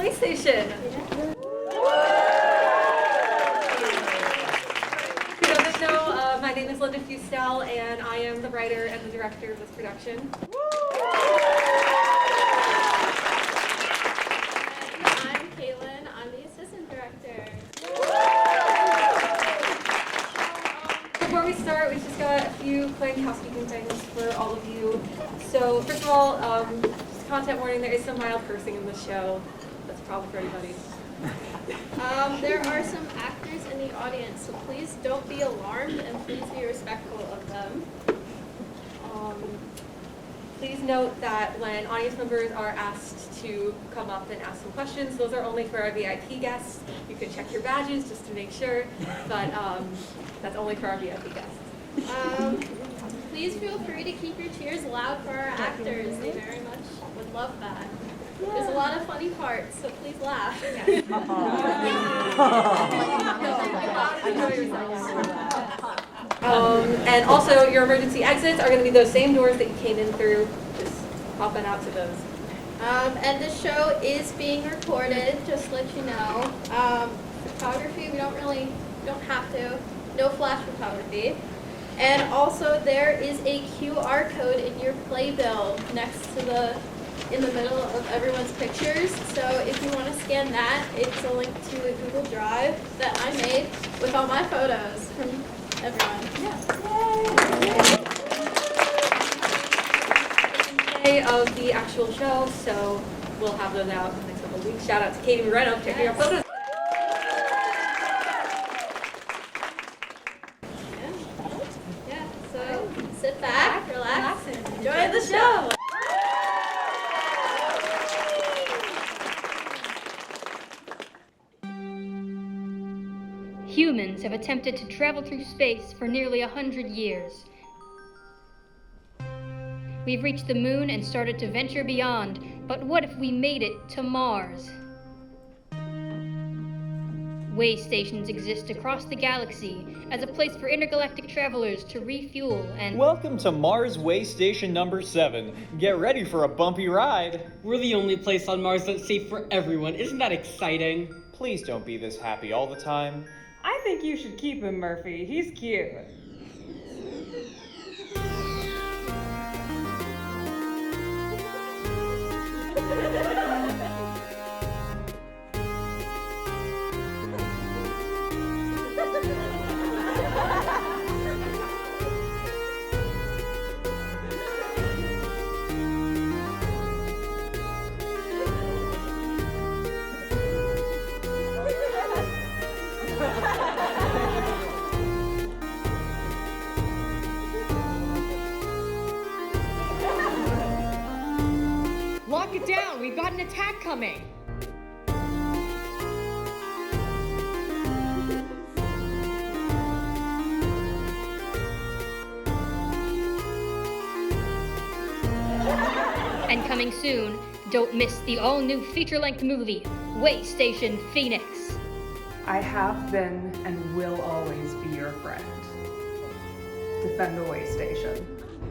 Waystation. If you don't know, my name is Linda Kutztown, and I am the writer and the director of this production. I'm Caitlin. I'm the assistant director. Before we start, we've just got a few quick housekeeping things for all of you. So first of all, just content warning, there is some mild cursing in the show. That's a problem for everybody. There are some actors in the audience, so please don't be alarmed and please be respectful of them. Please note that when audience members are asked to come up and ask some questions, those are only for our VIP guests. You can check your badges just to make sure, but that's only for our VIP guests. Please feel free to keep your cheers loud for our actors. They very much would love that. There's a lot of funny parts, so please laugh. And also, your emergency exits are going to be those same doors that you came in through. Just popping out to those. And the show is being recorded, just to let you know. Photography, we don't have to. No flash photography. And also, there is a QR code in your playbill next to in the middle of everyone's pictures. So if you want to scan that, it's a link to a Google Drive that I made with all my photos from everyone. Day of the actual show, so we'll have those out in the next couple of weeks. Shout out to Katie Moreno for taking our photos. Yeah, so sit back, relax, and enjoy the show. Humans have attempted to travel through space for nearly 100 years. We've reached the moon and started to venture beyond, but what if we made it to Mars? Waystations exist across the galaxy as a place for intergalactic travelers to refuel and... Welcome to Mars Waystation number 7. Get ready for a bumpy ride. We're the only place on Mars that's safe for everyone. Isn't that exciting? Please don't be this happy all the time. I think you should keep him, Murphy. He's cute. Lock it down! We've got an attack coming! And coming soon, don't miss the all-new feature-length movie, Waystation Phoenix. I have been and will always be your friend. Defend the Waystation.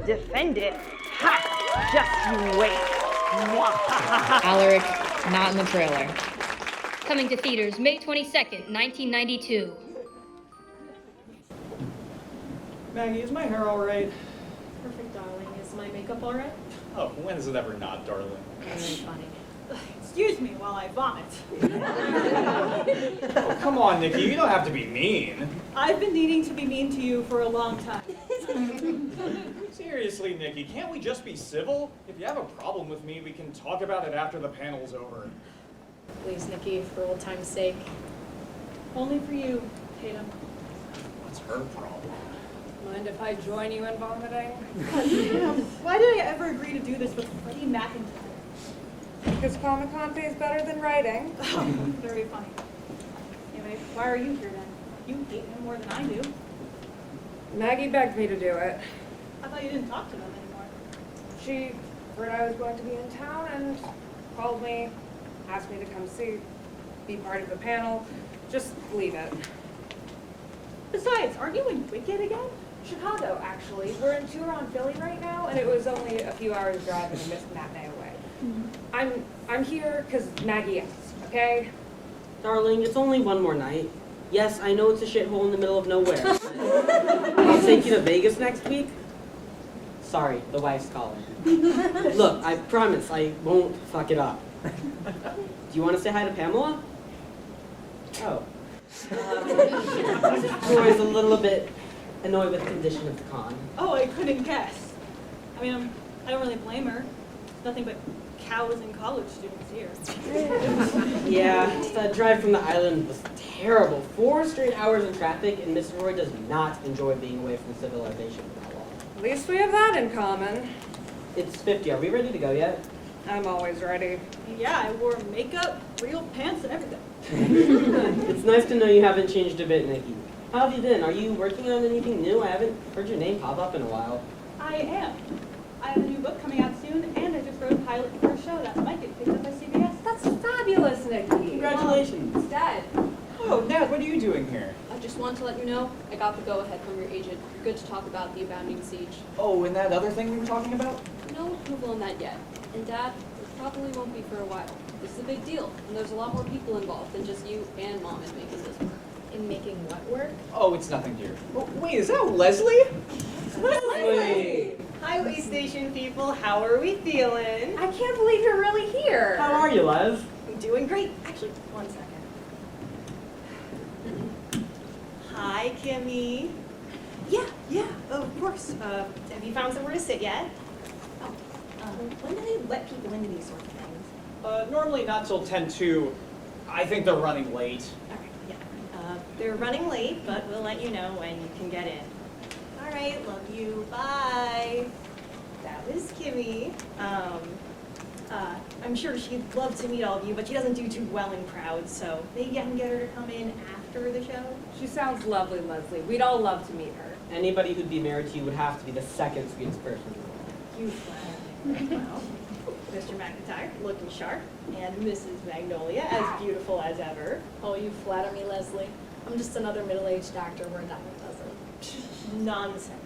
Defend it? Ha! Just you wait. Alaric, not in the trailer. Coming to theaters May 22nd, 1992. Maggie, is my hair alright? Perfect, darling. Is my makeup all right? Oh, when is it ever not, darling? Very funny. Excuse me while I vomit. Oh, come on, Nikki, you don't have to be mean. I've been needing to be mean to you for a long time. Seriously, Nikki, can't we just be civil? If you have a problem with me, we can talk about it after the panel's over. Please, Nikki, for old time's sake. Only for you, Tatum. What's her problem? Mind if I join you in vomiting? Why did I ever agree to do this with Freddie McIntyre? Because Comic-Con pays better than writing. Very funny. Anyway, why are you here then? You hate him more than I do. Maggie begged me to do it. I thought you didn't talk to them anymore. She heard I was going to be in town and called me, asked me to come be part of the panel. Just leave it. Besides, aren't you in Wicked again? Chicago, actually. We're in tour on Philly right now, and it was only a few hours drive and I missed the matinee away. I'm here because Maggie asked. okay? Darling, it's only one more night. Yes, I know it's a shithole in the middle of nowhere. I'll take you to Vegas next week. Sorry, the wife's calling. Look, I promise I won't fuck it up. Do you want to say hi to Pamela? Oh. Roy's a little bit annoyed with the condition of the con. Oh, I couldn't guess. I mean, I don't really blame her. Nothing but cows and college students here. Yeah, the drive from the island was terrible. 4 straight hours in traffic, and Mr. Roy does not enjoy being away from civilization for that long. At least we have that in common. It's 50. Are we ready to go yet? I'm always ready. Yeah, I wore makeup, real pants, and everything. It's nice to know you haven't changed a bit, Nikki. How have you been? Are you working on anything new? I haven't heard your name pop up in a while. I am. I have a new book coming out soon, and I just wrote a pilot for a show that might get picked up by CBS. That's fabulous, Nikki. Congratulations. Dad, Oh, Dad, what are you doing here? I just wanted to let you know I got the go-ahead from your agent. You're good to talk about the abounding siege. Oh, and that other thing we were talking about? No approval on that yet. And Dad, it probably won't be for a while. This is a big deal, and there's a lot more people involved than just you and Mom in making this work. In making what work? Oh, it's nothing, dear. Oh, wait, is that Leslie? Wait. Hi, Waystation people. How are we feeling? I can't believe you're really here. How are you, Les? I'm doing great. Actually, one second. Hi, Kimmy. Yeah, of course. Have you found somewhere to sit yet? Oh, when do they let people into these sorts of things? Normally not till 10-2. I think they're running late. All right, yeah. They're running late, but we'll let you know when you can get in. All right, love you. Bye. That was Kimmy. I'm sure she'd love to meet all of you, but she doesn't do too well in crowds, so maybe I can get her to come in after the show. She sounds lovely, Leslie. We'd all love to meet her. Anybody who'd be married to you would have to be the second sweetest person. You well, Mr. McIntyre, looking sharp, and Mrs. Magnolia, as beautiful as ever. Oh, you flatter me, Leslie. I'm just another middle-aged doctor we're a dime a dozen. Nonsense.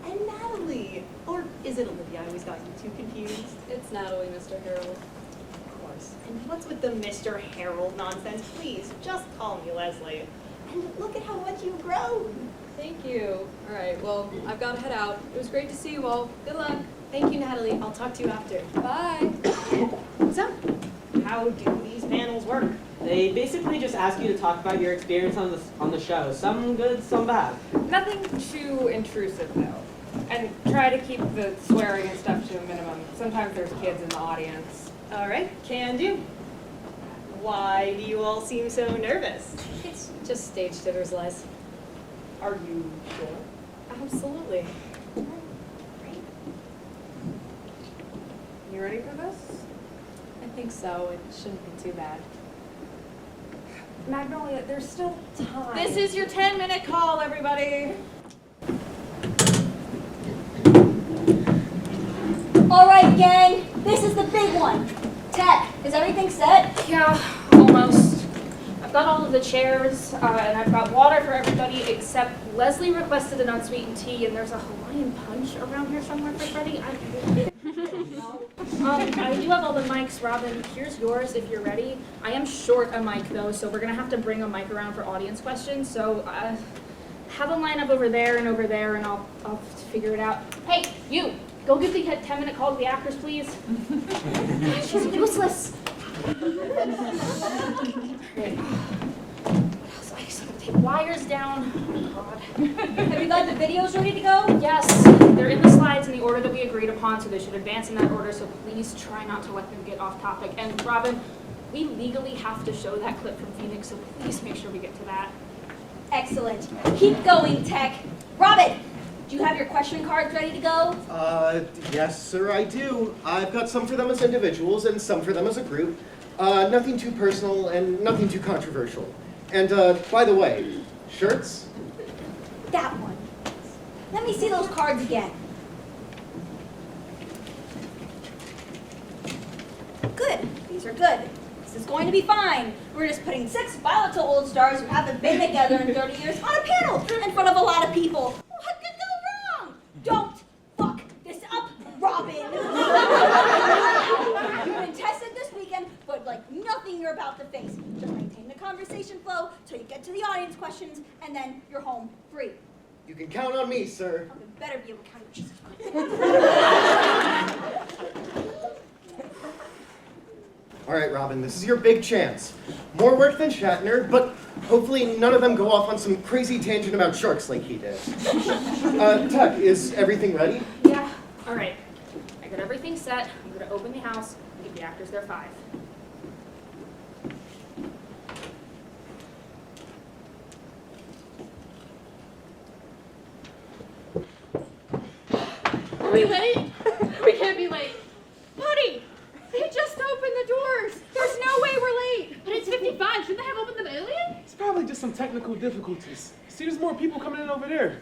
And Natalie, or is it Olivia? I always got you two confused. It's Natalie, Mr. Harold. Of course. And what's with the Mr. Harold nonsense? Please, just call me Leslie. And look at how much you've grown. Thank you. All right, well, I've got to head out. It was great to see you all. Good luck. Thank you, Natalie. I'll talk to you after. Bye. So, how do these panels work? They basically just ask you to talk about your experience on the show. Some good, some bad. Nothing too intrusive, though. And try to keep the swearing and stuff to a minimum. Sometimes there's kids in the audience. All right, can do. Why do you all seem so nervous? It's just stage jitters, Les. Are you sure? Absolutely. Great. You ready for this? I think so. It shouldn't be too bad. Magnolia, there's still time. This is your 10-minute call, everybody. All right, gang, this is the big one. Tech, is everything set? Yeah, almost. I've got all of the chairs, and I've got water for everybody, except Leslie requested an unsweetened tea, and there's a Hawaiian punch around here somewhere for Freddie. I do have all the mics, Robin. Here's yours if you're ready. I am short a mic, though, so we're going to have to bring a mic around for audience questions. So have them line up over there, and I'll figure it out. Hey, you! Go give the 10-minute call to the actors, please. She's useless. Great. What else? I just gotta take wires down. Oh, God. Have you got the videos ready to go? Yes, they're in the slides in the order that we agreed upon, so they should advance in that order, so please try not to let them get off topic. And Robin, we legally have to show that clip from Phoenix, so please make sure we get to that. Excellent. Keep going, Tech. Robin, do you have your question cards ready to go? Yes, sir, I do. I've got some for them as individuals and some for them as a group. Nothing too personal and nothing too controversial. And, by the way, shirts? That one. Let me see those cards again. Good. These are good. This is going to be fine. We're just putting 6 volatile old stars who haven't been together in 30 years on a panel in front of a lot of people. What could go wrong? Don't fuck this up, Robin. You've been tested this weekend, but like nothing you're about to face. get to the audience questions, and then you're home free. You can count on me, sir. Okay, better be able to count your Jesus. All right, Robin, this is your big chance. More work than Shatner, but hopefully none of them go off on some crazy tangent about sharks like he did. Tuck, is everything ready? Yeah, all right. I got everything set. I'm gonna open the house and give the actors their 5. Are we late? We can't be late. Buddy, they just opened the doors. There's no way we're late. But it's 55. Shouldn't they have opened them earlier? It's probably just some technical difficulties. See, there's more people coming in over there.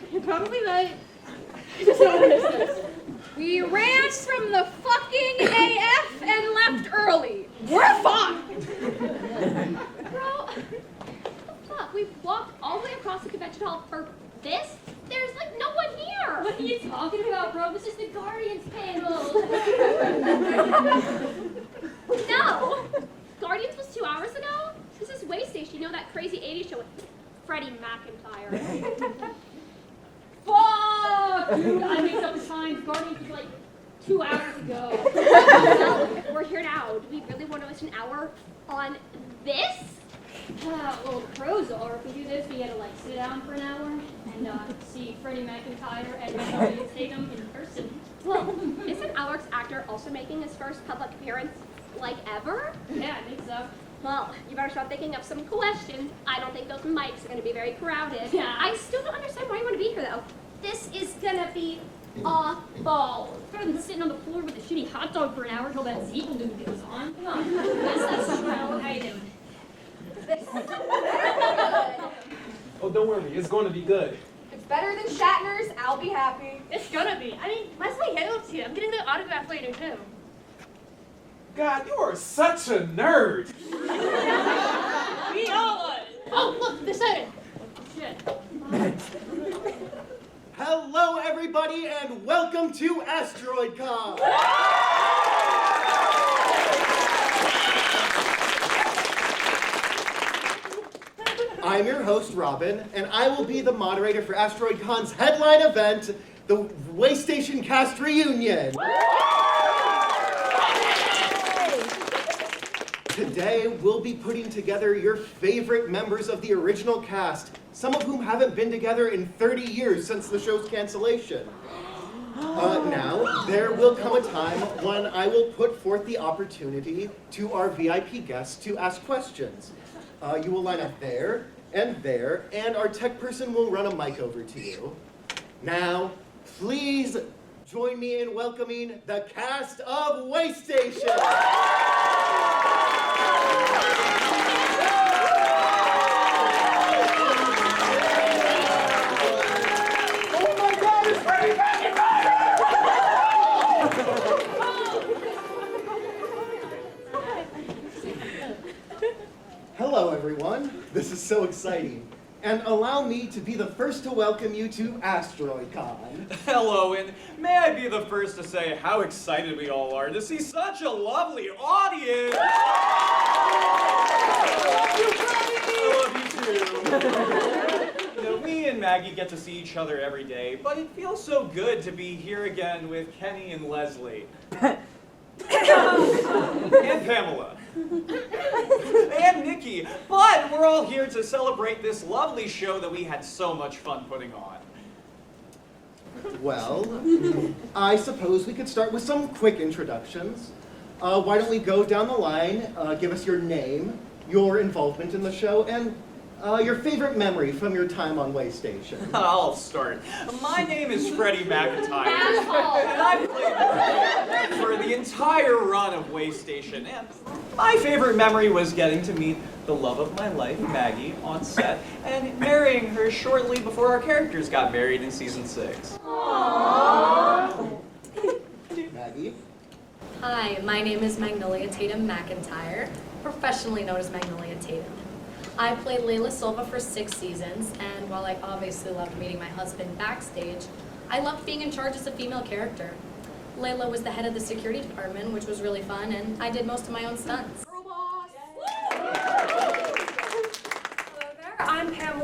You're probably right. I just don't understand. We ran from the fucking AF and left early. We're fine. Bro, what the fuck? We walked all the way across the convention hall for this? There's like no one here. What are you talking about, bro? This is the Guardians panel. No. Guardians was 2 hours ago? This is Waystation, you know that crazy 80s show with Freddie McIntyre. Fuck! Dude, I mixed up the times. Guardians was like 2 hours ago. Well, we're here now. Do we really want to waste an hour on this? Well, the pros are, if we do this, we gotta like sit down for an hour and see Freddie McIntyre and Tatum in person. Well, isn't Alex Actor also making his first public appearance like ever? Yeah, I think so. Well, you better start thinking of some questions. I don't think those mics are gonna be very crowded. Yeah. I still don't understand why you want to be here though. This is gonna be awful. It's better than sitting on the floor with a shitty hot dog for an hour until that Zeeple dude goes on. Come on. That's true. How you doing? Oh, don't worry, it's going to be good. It's better than Shatner's. I'll be happy. It's gonna be. I mean, Leslie Hale's here. I'm getting the autograph later too. God, you are such a nerd. We all are. Oh, look, the siren. Shit. Hello, everybody, and welcome to AsteroidCon! I'm your host, Robin, and I will be the moderator for AsteroidCon's headline event, the Waystation Cast Reunion. Today, we'll be putting together your favorite members of the original cast, some of whom haven't been together in 30 years since the show's cancellation. Now, there will come a time when I will put forth the opportunity to our VIP guests to ask questions. You will line up there, and our tech person will run a mic over to you. Now, please join me in welcoming the cast of Waystation! Hello, everyone. This is so exciting. And allow me to be the first to welcome you to AsteroidCon. Hello, and may I be the first to say how excited we all are to see such a lovely audience! I love you too. You know, me and Maggie get to see each other every day, but it feels so good to be here again with Kenny and Leslie. And Pamela. And Nikki. But we're all here to celebrate this lovely show that we had so much fun putting on. Well, I suppose we could start with some quick introductions. Why don't we go down the line, give us your name, your involvement in the show, and your favorite memory from your time on Waystation. I'll start. My name is Freddie McIntyre, and I've played for the entire run of Waystation. And my favorite memory was getting to meet the love of my life, Maggie, on set, and marrying her shortly before our characters got married in season 6. Aww. Maggie? Hi, my name is Magnolia Tatum McIntyre, professionally known as Magnolia Tatum. I played Layla Silva for 6 seasons, and while I obviously loved meeting my husband backstage, I loved being in charge as a female character. Layla was the head of the security department, which was really fun, and I did most of my own stunts. Hello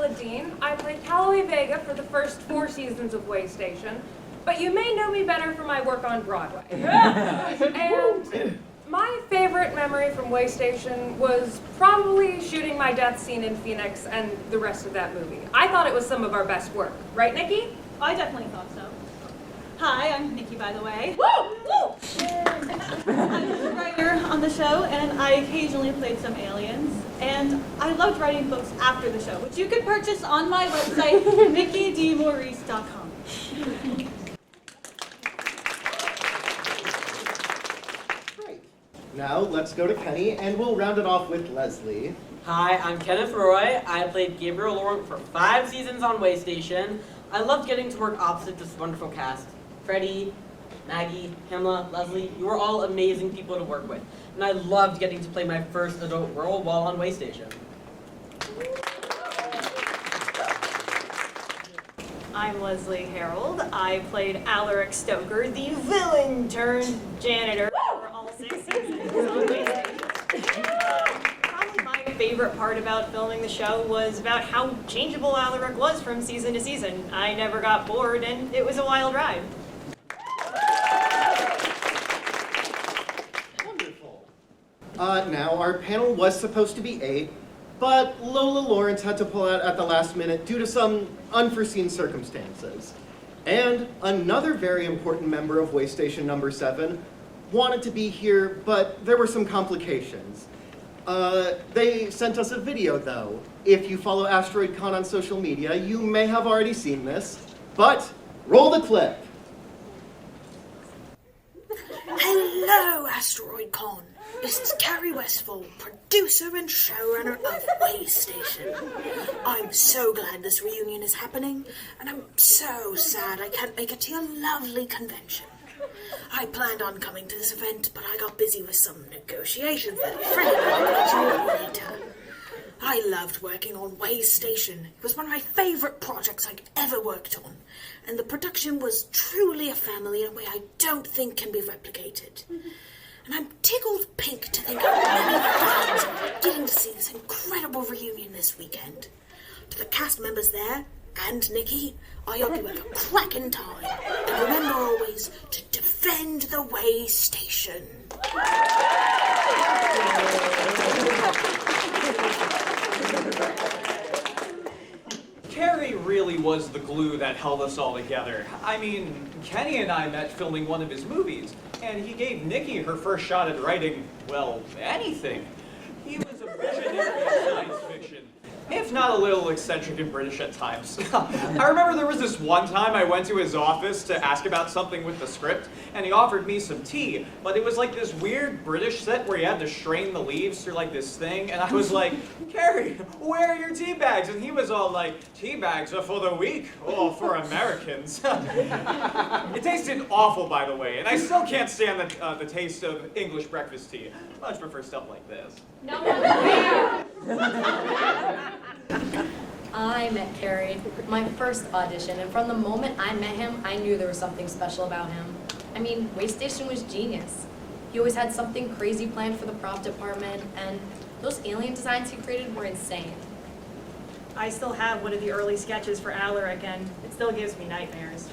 Layla Dean. I played Calloway Vega for the first 4 seasons of Waystation, but you may know me better for my work on Broadway. And my favorite memory from Waystation was probably shooting my death scene in Phoenix and the rest of that movie. I thought it was some of our best work. Right, Nikki? I definitely thought so. Hi, I'm Nikki, by the way. Woo! Woo! I was a writer on the show, and I occasionally played some aliens. And I loved writing books after the show, which you can purchase on my website, nikkidmaurice.com. Now let's go to Kenny, and we'll round it off with Leslie. Hi, I'm Kenneth Roy. I played Gabriel Laurent for 5 seasons on Waystation. I loved getting to work opposite this wonderful cast. Freddie, Maggie, Himla, Leslie, you were all amazing people to work with. And I loved getting to play my first adult role while on Waystation. I'm Leslie Harold. I played Alaric Stoker, the villain turned janitor for all 6 seasons on Waystation. Probably my favorite part about filming the show was about how changeable Alaric was from season to season. I never got bored, and it was a wild ride. Wonderful. Now, our panel was supposed to be 8, but Lola Lawrence had to pull out at the last minute due to some unforeseen circumstances. And another very important member of Waystation number 7 wanted to be here, but there were some complications. They sent us a video, though. If you follow Asteroid Con on social media, you may have already seen this, but roll the clip. Hello, Asteroid Con. This is Carrie Westfall, producer and showrunner of Waystation. I'm so glad this reunion is happening, and I'm so sad I can't make it to your lovely convention. I planned on coming to this event, but I got busy with some negotiations that Freddie will let you know later. I loved working on Waystation. It was one of my favorite projects I'd ever worked on, and the production was truly a family in a way I don't think can be replicated. And I'm tickled pink to think how many fans are getting to see this incredible reunion this weekend. To the cast members there, and Nikki, I hope you have a cracking time. And remember always to defend the Waystation. Carrie really was the glue that held us all together. I mean, Kenny and I met filming one of his movies, and he gave Nikki her first shot at writing, well, anything. He was a visionary in science fiction, if not a little eccentric and British at times. I remember there was this one time I went to his office to ask about something with the script, and he offered me some tea, but it was like this weird British set where you had to strain the leaves through like this thing, and I was like, Carrie, where are your tea bags? And he was all like, tea bags are for the weak, or for Americans. It tasted awful, by the way, and I still can't stand the taste of English breakfast tea. I much prefer stuff like this. No one's there. I met Carrie, my first audition, and from the moment I met him, I knew there was something special about him. I mean, Waystation was genius. He always had something crazy planned for the prop department, and those alien designs he created were insane. I still have one of the early sketches for Alaric, and it still gives me nightmares.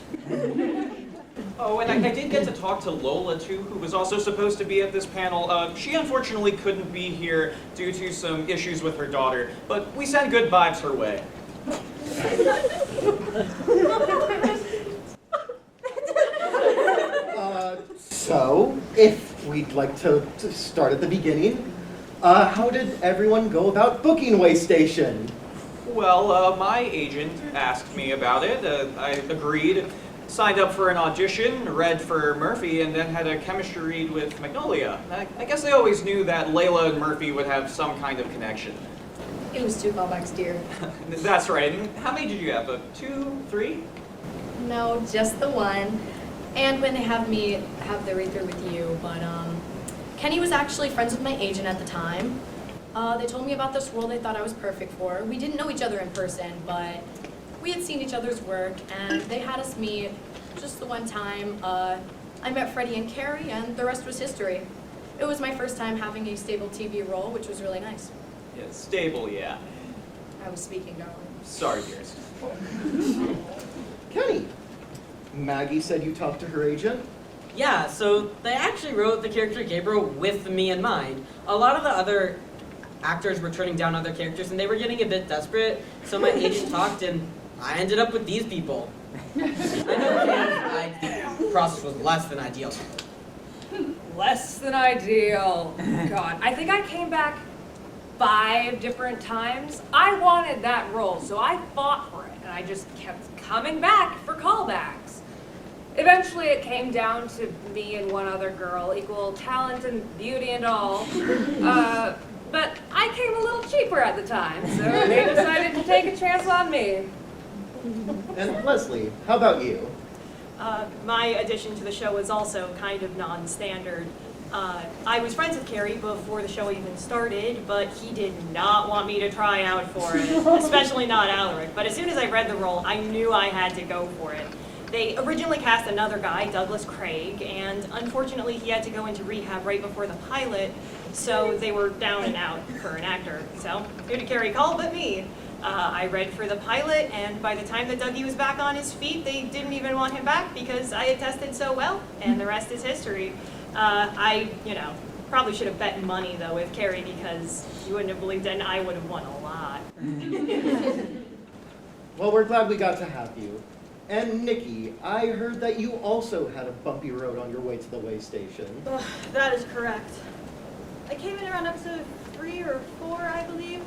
Oh, and I did get to talk to Lola, too, who was also supposed to be at this panel. She unfortunately couldn't be here due to some issues with her daughter, but we sent good vibes her way. So, if we'd like to start at the beginning, how did everyone go about booking Waystation? Well, my agent asked me about it. I agreed, signed up for an audition, read for Murphy, and then had a chemistry read with Magnolia. I guess they always knew that Layla and Murphy would have some kind of connection. It was 2 callbacks, dear. That's right. And how many did you have? 2, 3? No, just the one. And when they have me have the read-through with you, but Kenny was actually friends with my agent at the time. They told me about this role they thought I was perfect for. We didn't know each other in person, but we had seen each other's work, and they had us meet just the one time. I met Freddie and Carrie, and the rest was history. It was my first time having a stable TV role, which was really nice. Yeah, stable, yeah. I was speaking of. Sorry, dearest. Kenny, Maggie said you talked to her agent? Yeah, so they actually wrote the character Gabriel with me in mind. A lot of the other actors were turning down other characters and they were getting a bit desperate, so my agent talked and I ended up with these people. I know the process was less than ideal. Less than ideal. God, I think I came back 5 different times. I wanted that role, so I fought for it, and I just kept coming back for callbacks. Eventually, it came down to me and one other girl, equal talent and beauty and all. But I came a little cheaper at the time, so they decided to take a chance on me. And Leslie, how about you? My addition to the show was also kind of non-standard. I was friends with Carrie before the show even started, but he did not want me to try out for it, especially not Alaric. But as soon as I read the role, I knew I had to go for it. They originally cast another guy, Douglas Craig, and unfortunately he had to go into rehab right before the pilot, so they were down and out for an actor. So who did Carrie call but me? I read for the pilot, and by the time that Dougie was back on his feet, they didn't even want him back because I had tested so well, and the rest is history. I probably should have bet money, though, with Carrie because you wouldn't have believed it, and I would have won a lot. Well, we're glad we got to have you. And Nikki, I heard that you also had a bumpy road on your way to the Waystation. That is correct. I came in around episode 3 or 4, I believe.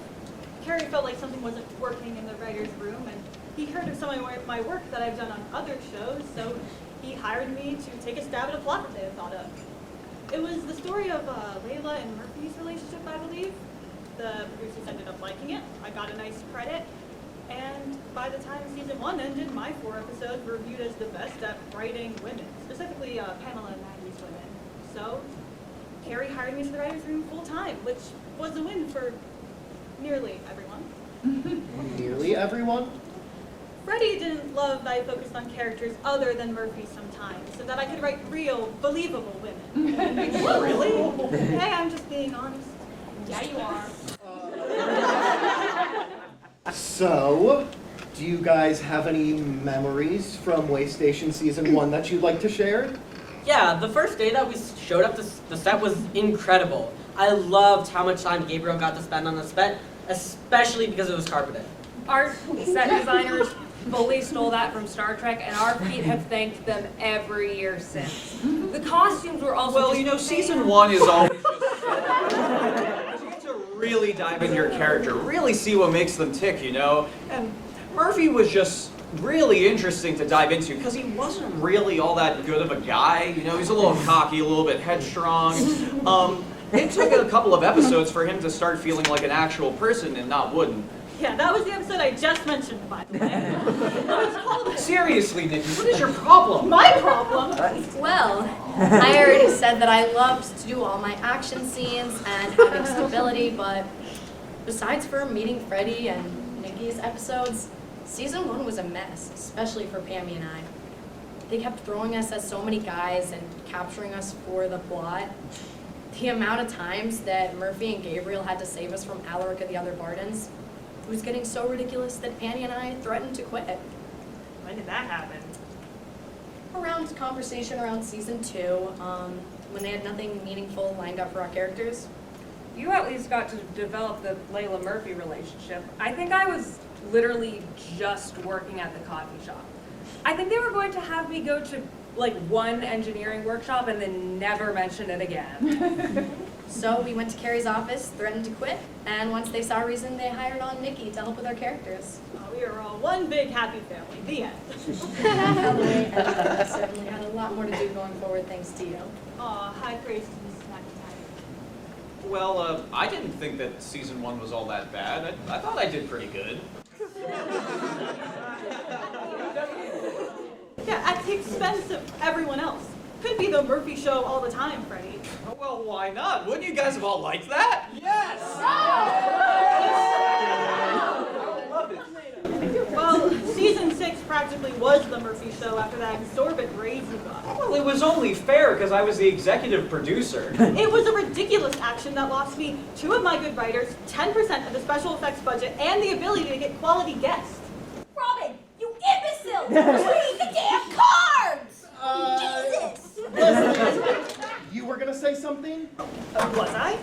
Carrie felt like something wasn't working in the writer's room, and he heard of some of my work that I've done on other shows, so he hired me to take a stab at a plot that they had thought of. It was the story of Layla and Murphy's relationship, I believe. The producers ended up liking it. I got a nice credit. And by the time season 1 ended, my 4 episodes were viewed as the best at writing women, specifically Pamela and Maggie's women. So Carrie hired me to the writer's room full time, which was a win for nearly everyone. Nearly everyone? Freddie didn't love that I focused on characters other than Murphy sometimes, so that I could write real, believable women. Really? Hey, I'm just being honest. Yeah, you are. So, do you guys have any memories from Waystation Season 1 that you'd like to share? Yeah, the first day that we showed up to the set was incredible. I loved how much time Gabriel got to spend on the set, especially because it was carpeted. Our set designers fully stole that from Star Trek, and our feet have thanked them every year since. The costumes were also Well, season 1 is always just... you get to really dive into your character, really see what makes them tick, And Murphy was just really interesting to dive into because he wasn't really all that good of a guy. He's a little cocky, a little bit headstrong. It took a couple of episodes for him to start feeling like an actual person and not wooden. Yeah, that was the episode I just mentioned, by the way. It was called... Seriously, Nikki, what is your problem? My problem? Well, I already said that I loved to do all my action scenes and having stability, but besides for meeting Freddie and Nikki's episodes, season 1 was a mess, especially for Pammy and I. They kept throwing us at so many guys and capturing us for the plot. The amount of times that Murphy and Gabriel had to save us from Alaric and the other Bardens, it was getting so ridiculous that Annie and I threatened to quit. When did that happen? Around conversation around season 2, when they had nothing meaningful lined up for our characters. You at least got to develop the Layla Murphy relationship. I think I was literally just working at the coffee shop. I think they were going to have me go to one engineering workshop and then never mention it again. So we went to Carrie's office, threatened to quit, and once they saw reason, they hired on Nikki to help with our characters. We are all one big happy family. The end. We certainly had a lot more to do going forward thanks to you. Aw, high praise to Mrs. McIntyre. Well, I didn't think that season 1 was all that bad. I thought I did pretty good. Yeah, at the expense of everyone else. Could be the Murphy show all the time, Freddie. Oh, well, why not? Wouldn't you guys have all liked that? Yes! Well, season 6 practically practically was the Murphy Show after that exorbitant raise you got. Well, it was only fair because I was the executive producer. It was a ridiculous action that lost me 2 of my good writers, 10% of the special effects budget, and the ability to get quality guests. Robin, you imbecile! Read the damn cards! Jesus! Leslie, you were gonna say something? Was I?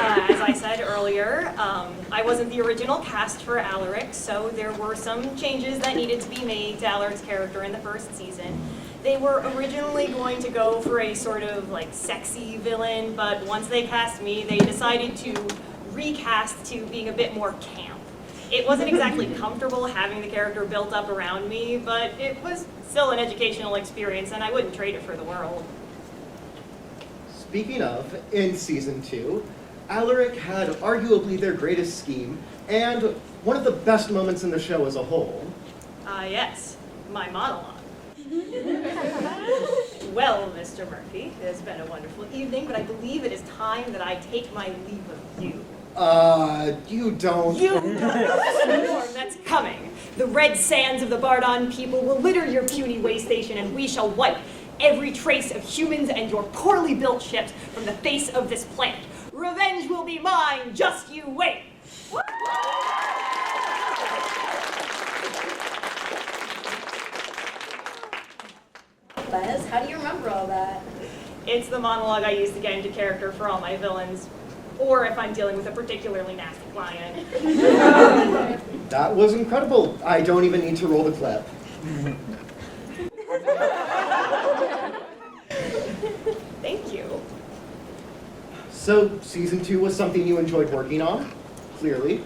As I said earlier, I wasn't the original cast for Alaric, so there were some changes that needed to be made to Alaric's character in the first season. They were originally going to go for a sort of like sexy villain, but once they cast me, they decided to recast to being a bit more camp. It wasn't exactly comfortable having the character built up around me, but it was still an educational experience, and I wouldn't trade it for the world. Speaking of, in season 2, Alaric had arguably their greatest scheme, and one of the best moments in the show as a whole. Yes, my monologue. Well, Mr. Murphy, it has been a wonderful evening, but I believe it is time that I take my leave of you. You don't. You know the storm that's coming. The red sands of the Bardon people will litter your puny Waystation, and we shall wipe every trace of humans and your poorly built ships from the face of this planet. Revenge will be mine, just you wait. Les, how do you remember all that? It's the monologue I use to get into character for all my villains, or if I'm dealing with a particularly nasty client. That was incredible. I don't even need to roll the clip. Thank you. So, season 2 was something you enjoyed working on? Clearly.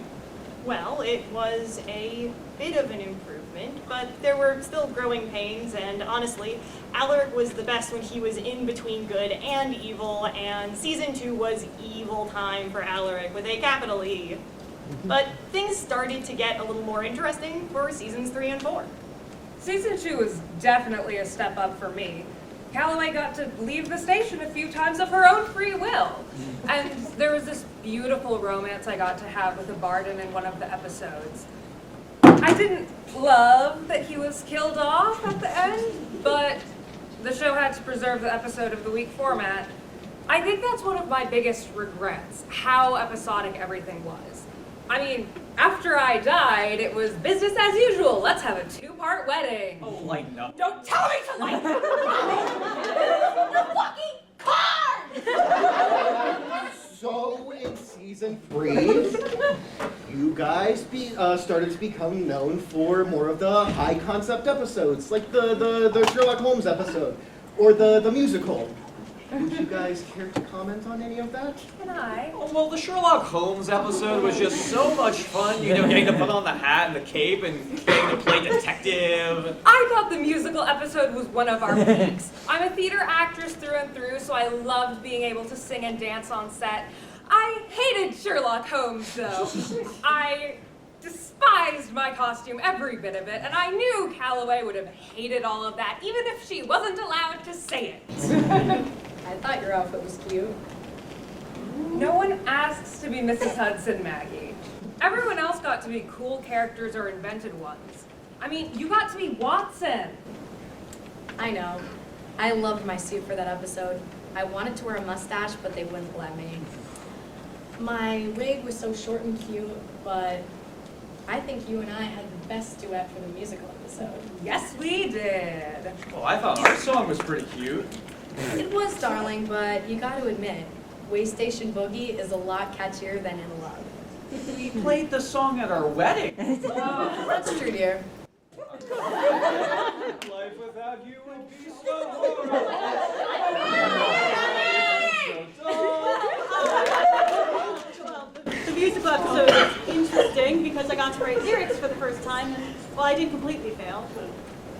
Well, it was a bit of an improvement, but there were still growing pains, and honestly, Alaric was the best when he was in between good and evil, and season 2 was evil time for Alaric with a capital E. But things started to get a little more interesting for seasons 3 and 4. Season 2 was definitely a step up for me. Calloway got to leave the station a few times of her own free will. And there was this beautiful romance I got to have with a Bardon in one of the episodes. I didn't love that he was killed off at the end, but the show had to preserve the episode of the week format. I think that's one of my biggest regrets, how episodic everything was. I mean, after I died, it was business as usual. Let's have a 2-part wedding. Oh, lighten up. Don't tell me to lighten up! The fucking card! So, in season 3, you guys started to become known for more of the high-concept episodes, like the Sherlock Holmes episode, or the musical. Would you guys care to comment on any of that? Can I? Oh, well, the Sherlock Holmes episode was just so much fun, you know, getting to put on the hat and the cape and getting to play detective. I thought the musical episode was one of our peaks. I'm a theater actress through and through, so I loved being able to sing and dance on set. I hated Sherlock Holmes, though. I despised my costume, every bit of it, and I knew Calloway would have hated all of that, even if she wasn't allowed to say it. I thought your outfit was cute. No one asks to be Mrs. Hudson, Maggie. Everyone else got to be cool characters or invented ones. I mean, you got to be Watson. I know. I loved my suit for that episode. I wanted to wear a mustache, but they wouldn't let me. My wig was so short and cute, but I think you and I had the best duet for the musical episode. Yes, we did. Well, I thought our song was pretty cute. It was, darling, but you got to admit, Waystation Boogie is a lot catchier than In Love. We played the song at our wedding. That's true, dear. Life without you would be so horrible. Well, the musical episode is interesting because I got to write lyrics for the first time, and, well, I didn't completely fail.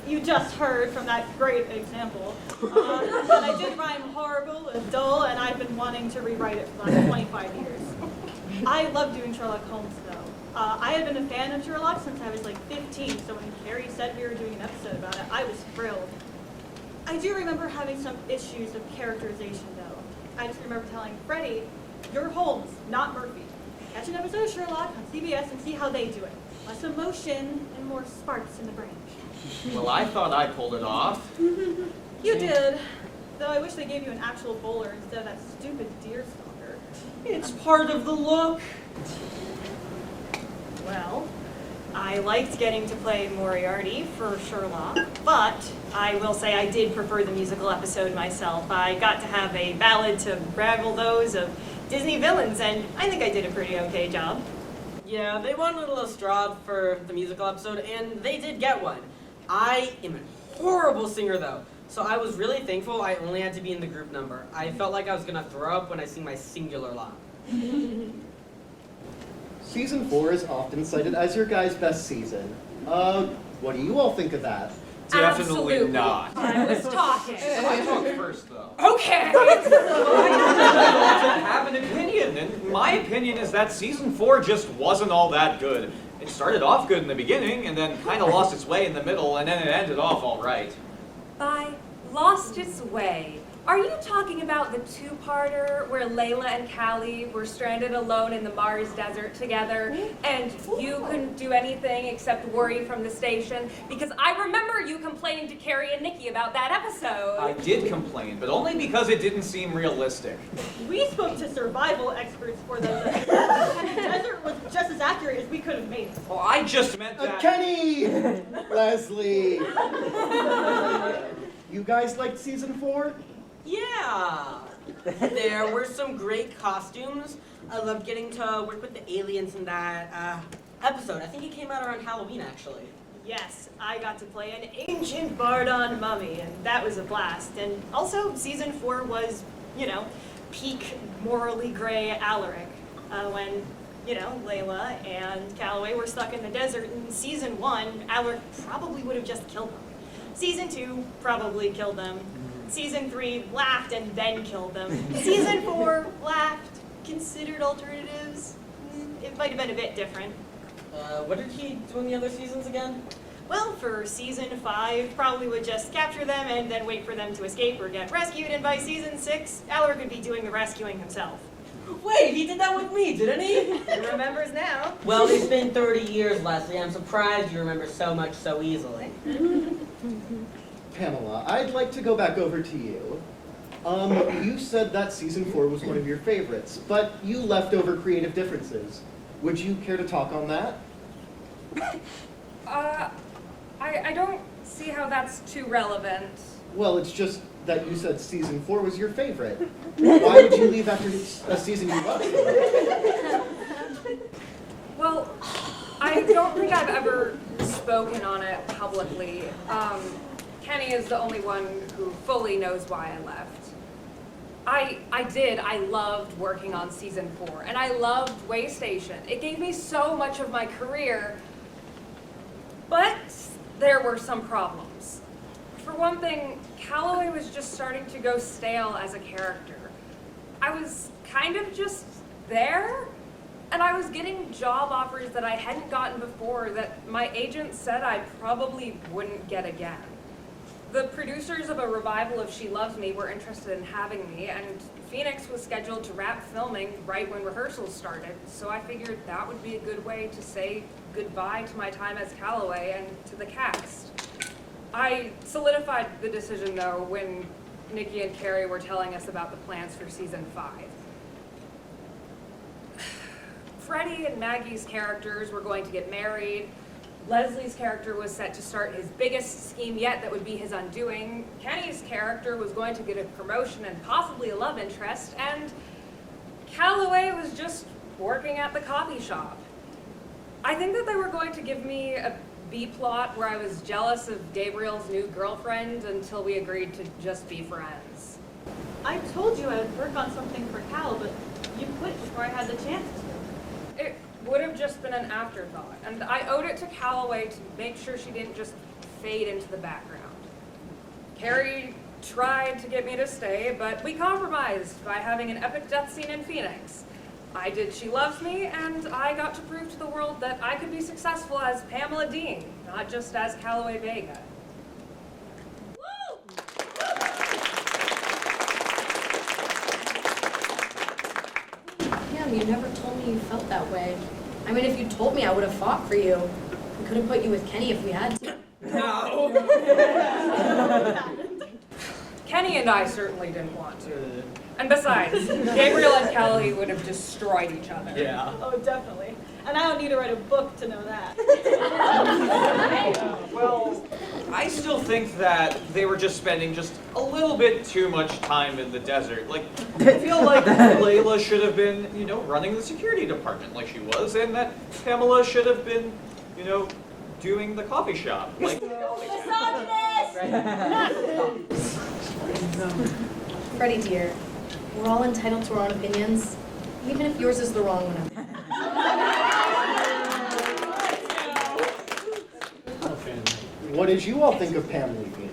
You just heard from that great example. But I did rhyme horrible and dull, and I've been wanting to rewrite it for the last 25 years. I love doing Sherlock Holmes, though. I had been a fan of Sherlock since I was like 15, so when Carrie said we were doing an episode about it, I was thrilled. I do remember having some issues of characterization, though. I just remember telling Freddie, "You're Holmes, not Murphy." Catch an episode of Sherlock on CBS and see how they do it. Less emotion and more sparks in the brain. Well, I thought I pulled it off. You did. Though I wish they gave you an actual bowler instead of that stupid deer stalker. It's part of the look. Well, I liked getting to play Moriarty for Sherlock, but I will say I did prefer the musical episode myself. I got to have a ballad to ravel those of Disney villains, and I think I did a pretty okay job. Yeah, they wanted a Lestrade for the musical episode, and they did get one. I am a horrible singer, though, so I was really thankful I only had to be in the group number. I felt like I was going to throw up when I sing my singular line. Season 4 is often cited as your guys' best season. What do you all think of that? Definitely not. I was talking. I talked first, though. Okay. I have an opinion, and my opinion is that season 4 just wasn't all that good. It started off good in the beginning, and then kind of lost its way in the middle, and then it ended off all right. By lost its way, are you talking about the two-parter where Layla and Callie were stranded alone in the Mars desert together, and you couldn't do anything except worry from the station? Because I remember you complaining to Carrie and Nikki about that episode. I did complain, but only because it didn't seem realistic. We spoke to survival experts for those episodes. The desert was just as accurate as we could have made it. Oh, I just meant that... Kenny! Leslie! You guys liked season 4? Yeah! There were some great costumes. I loved getting to work with the aliens in that episode. I think it came out around Halloween, actually. Yes, I got to play an ancient Bardon mummy, and that was a blast. And also, season 4 was, peak morally gray Alaric, when, Layla and Calloway were stuck in the desert. In season 1, Alaric probably would have just killed them. Season 2 probably killed them. Season 3 laughed and then killed them. Season 4 laughed, considered alternatives. It might have been a bit different. What did he do in the other seasons again? Well, for season 5, probably would just capture them and then wait for them to escape or get rescued, and by season 6, Alaric would be doing the rescuing himself. Wait, he did that with me, didn't he? He remembers now. Well, it's been 30 years, Leslie. I'm surprised you remember so much so easily. Pamela, I'd like to go back over to you. You said that season 4 was one of your favorites, but you left over creative differences. Would you care to talk on that? I don't see how that's too relevant. Well, it's just that you said season 4 was your favorite. Why would you leave after a season you loved? Well, I don't think I've ever spoken on it publicly. Kenny is the only one who fully knows why I left. I loved working on season 4, and I loved Waystation. It gave me so much of my career, but there were some problems. For one thing, Calloway was just starting to go stale as a character. I was kind of just there, and I was getting job offers that I hadn't gotten before that my agent said I probably wouldn't get again. The producers of a revival of She Loves Me were interested in having me, and Phoenix was scheduled to wrap filming right when rehearsals started, so I figured that would be a good way to say goodbye to my time as Calloway and to the cast. I solidified the decision, though, when Nikki and Carrie were telling us about the plans for season 5. Freddie and Maggie's characters were going to get married. Leslie's character was set to start his biggest scheme yet that would be his undoing. Kenny's character was going to get a promotion and possibly a love interest, and Calloway was just working at the coffee shop. I think that they were going to give me a B-plot where I was jealous of Gabriel's new girlfriend until we agreed to just be friends. I told you I would work on something for Cal, but you quit before I had the chance to. It would have just been an afterthought, and I owed it to Calloway to make sure she didn't just fade into the background. Carrie tried to get me to stay, but we compromised by having an epic death scene in Phoenix. I did She Loves Me, and I got to prove to the world that I could be successful as Pamela Dean, not just as Calloway Vega. Pam, you never told me me you felt that way. I mean, if you told me, I would have fought for you. We could have put you with Kenny if we had to. No. Kenny and I certainly didn't want to. And besides, Gabriel and Kelly would have destroyed each other. Yeah. Oh, definitely. And I don't need to write a book to know that. Well, I still think that they were just spending just a little bit too much time in the desert. Like, I feel like Layla should have been, running the security department like she was, and that Pamela should have been, doing the coffee shop. Like, Freddie, dear, we're all entitled to our own opinions, even if yours is the wrong one. What did you all think of Pamela leaving?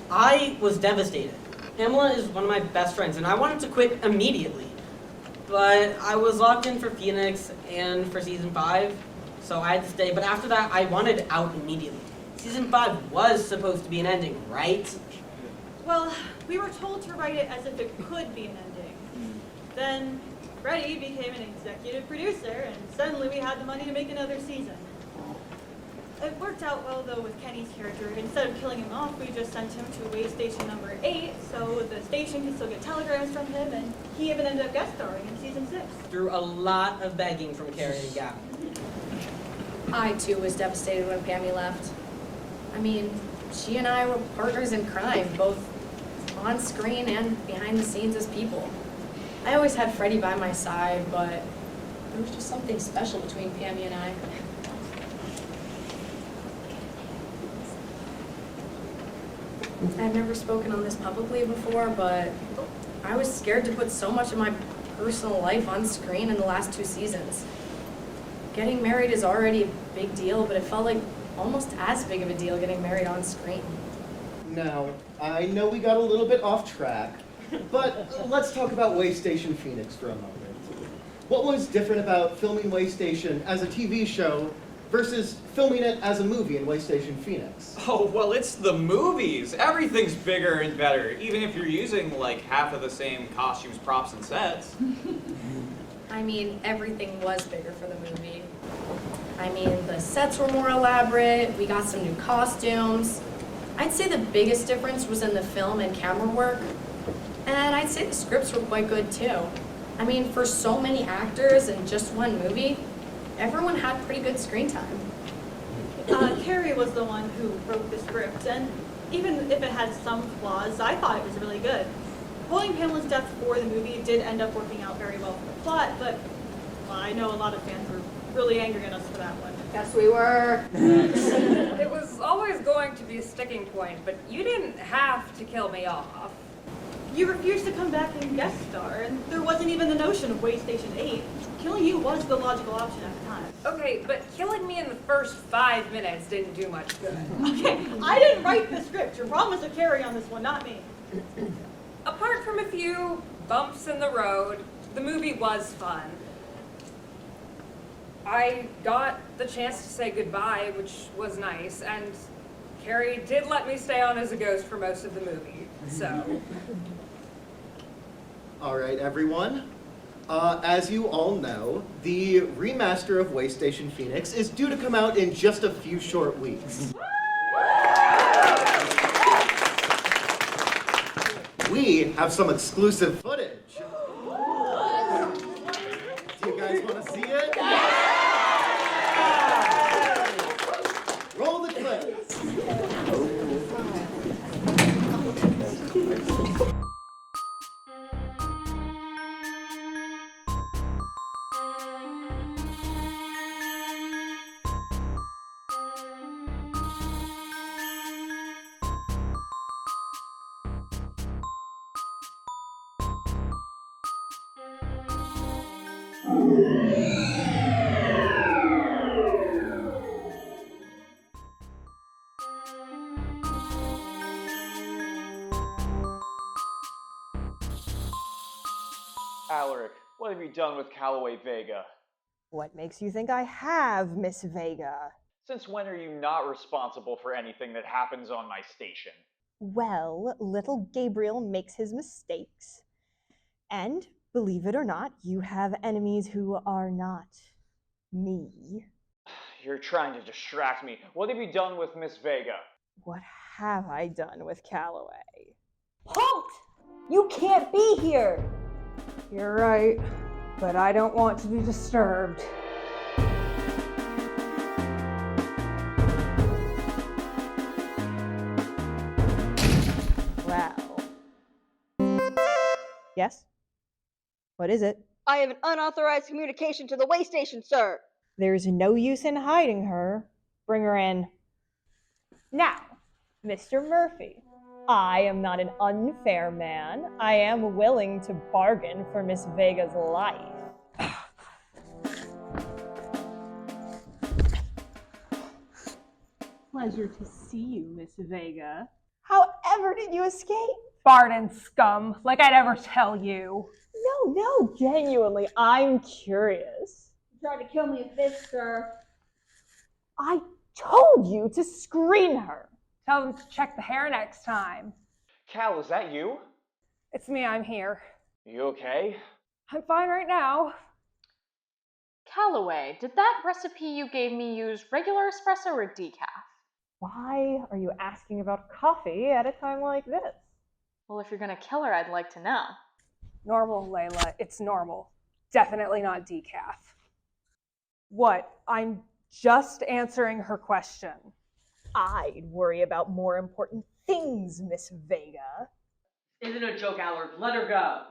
I was devastated. Pamela is one of my best friends, and I wanted to quit immediately. But I was locked in for Phoenix and for season 5, so I had to stay. But after that, I wanted out immediately. Season 5 was supposed to be an ending, right? Well, we were told to write it as if it could be an ending. Then Freddie became an executive producer, and suddenly we had the money to make another season. It worked out well, though, with Kenny's character. Instead of killing him off, we just sent him to Waystation number 8, so the station could still get telegrams from him, and he even ended up guest starring in season 6. Through a lot of begging from Carrie and Gab. I, too, was devastated when Pammy left. I mean, she and I were partners in crime, both on screen and behind the scenes as people. I always had Freddie by my side, but there was just something special between Pammy and I. I've never spoken on this publicly before, but I was scared to put so much of my personal life on screen in the last 2 seasons. Getting married is already a big deal, but it felt like almost as big of a deal getting married on screen. Now, I know we got a little bit off track, but let's talk about Waystation Phoenix for a moment. What was different about filming Waystation as a TV show versus filming it as a movie in Waystation Phoenix? Oh, well, it's the movies. Everything's bigger and better, even if you're using like half of the same costumes, props, and sets. I mean, everything was bigger for the movie. I mean, the sets were more elaborate, we got some new costumes. I'd say the biggest difference was in the film and camera work, and I'd say the scripts were quite good too. I mean, for so many actors in just one movie, everyone had pretty good screen time. Carrie was the one who wrote the script, and even if it had some flaws, I thought it was really good. Holding Pamela's death for the movie did end up working out very well for the plot, but I know a lot of fans were really angry at us for that one. Yes, we were. It was always going to be a sticking point, but you didn't have to kill me off. You refused to come back and guest star, and there wasn't even the notion of Waystation 8. Killing you was the logical option at the time. Okay, but killing me in the first 5 minutes didn't do much good. Okay, I didn't write the script. Your mom was a Carrie on this one, not me. Apart from a few bumps in the road, the movie was fun. I got the chance to say goodbye, which was nice, and Carrie did let me stay on as a ghost for most of the movie, so. All right, everyone. As you all know, the remaster of Waystation Phoenix is due to come out in just a few short weeks. We have some exclusive footage. Do you guys want to see it? Roll the clips. Alaric, what have you done with Callaway Vega? What makes you think I have, Miss Vega? Since when are you not responsible for anything that happens on my station? Well, little Gabriel makes his mistakes. And Believe it or not, you have enemies who are not me. You're trying to distract me. What have you done with Miss Vega? What have I done with Calloway? Halt! You can't be here! You're right, but I don't want to be disturbed. Well. Yes? What is it? I have an unauthorized communication to the Waystation, sir. There's no use in hiding her. Bring her in. Now, Mr. Murphy, I am not an unfair man. I am willing to bargain for Miss Vega's life. Pleasure to see you, Miss Vega. However did you escape? Barton scum, like I'd ever tell you. No, genuinely, I'm curious. You tried to kill me with this, sir. I told you to screen her. Tell them to check the hair next time. Cal, is that you? It's me, I'm here. You okay? I'm fine right now. Callaway, did that recipe you gave me use regular espresso or decaf? Why are you asking about coffee at a time like this? Well, if you're gonna kill her, I'd like to know. Normal, Layla. It's normal. Definitely not decaf. What? I'm just answering her question. I'd worry about more important things, Miss Vega. Isn't a joke, Allard. Let her go.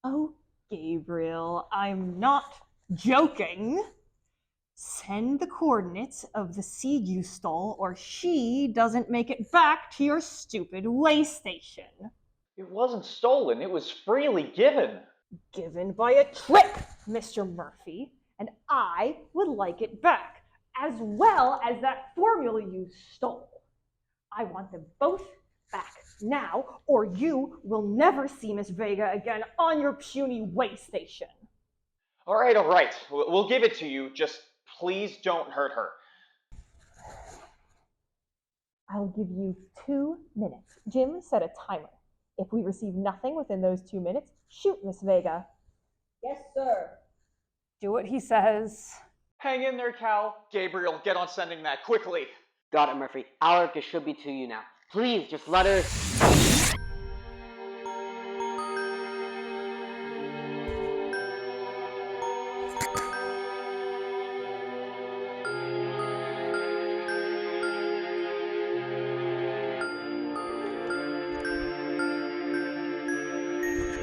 Oh, Gabriel, I'm not joking. Send the coordinates of the seed you stole, or she doesn't make it back to your stupid Waystation. It wasn't stolen, it was freely given. Given by a trick, Mr. Murphy, and I would like it back, as well as that formula you stole. I want them both back now, or you will never see Miss Vega again on your puny Waystation. All right. We'll give it to you. Just please don't hurt her. I'll give you 2 minutes. Jim, set a timer. If we receive nothing within those 2 minutes, shoot Miss Vega. Yes, sir. Do what he says. Hang in there, Cal. Gabriel, get on sending that quickly. Got it, Murphy. Alaric should be to you now. Please, just let her...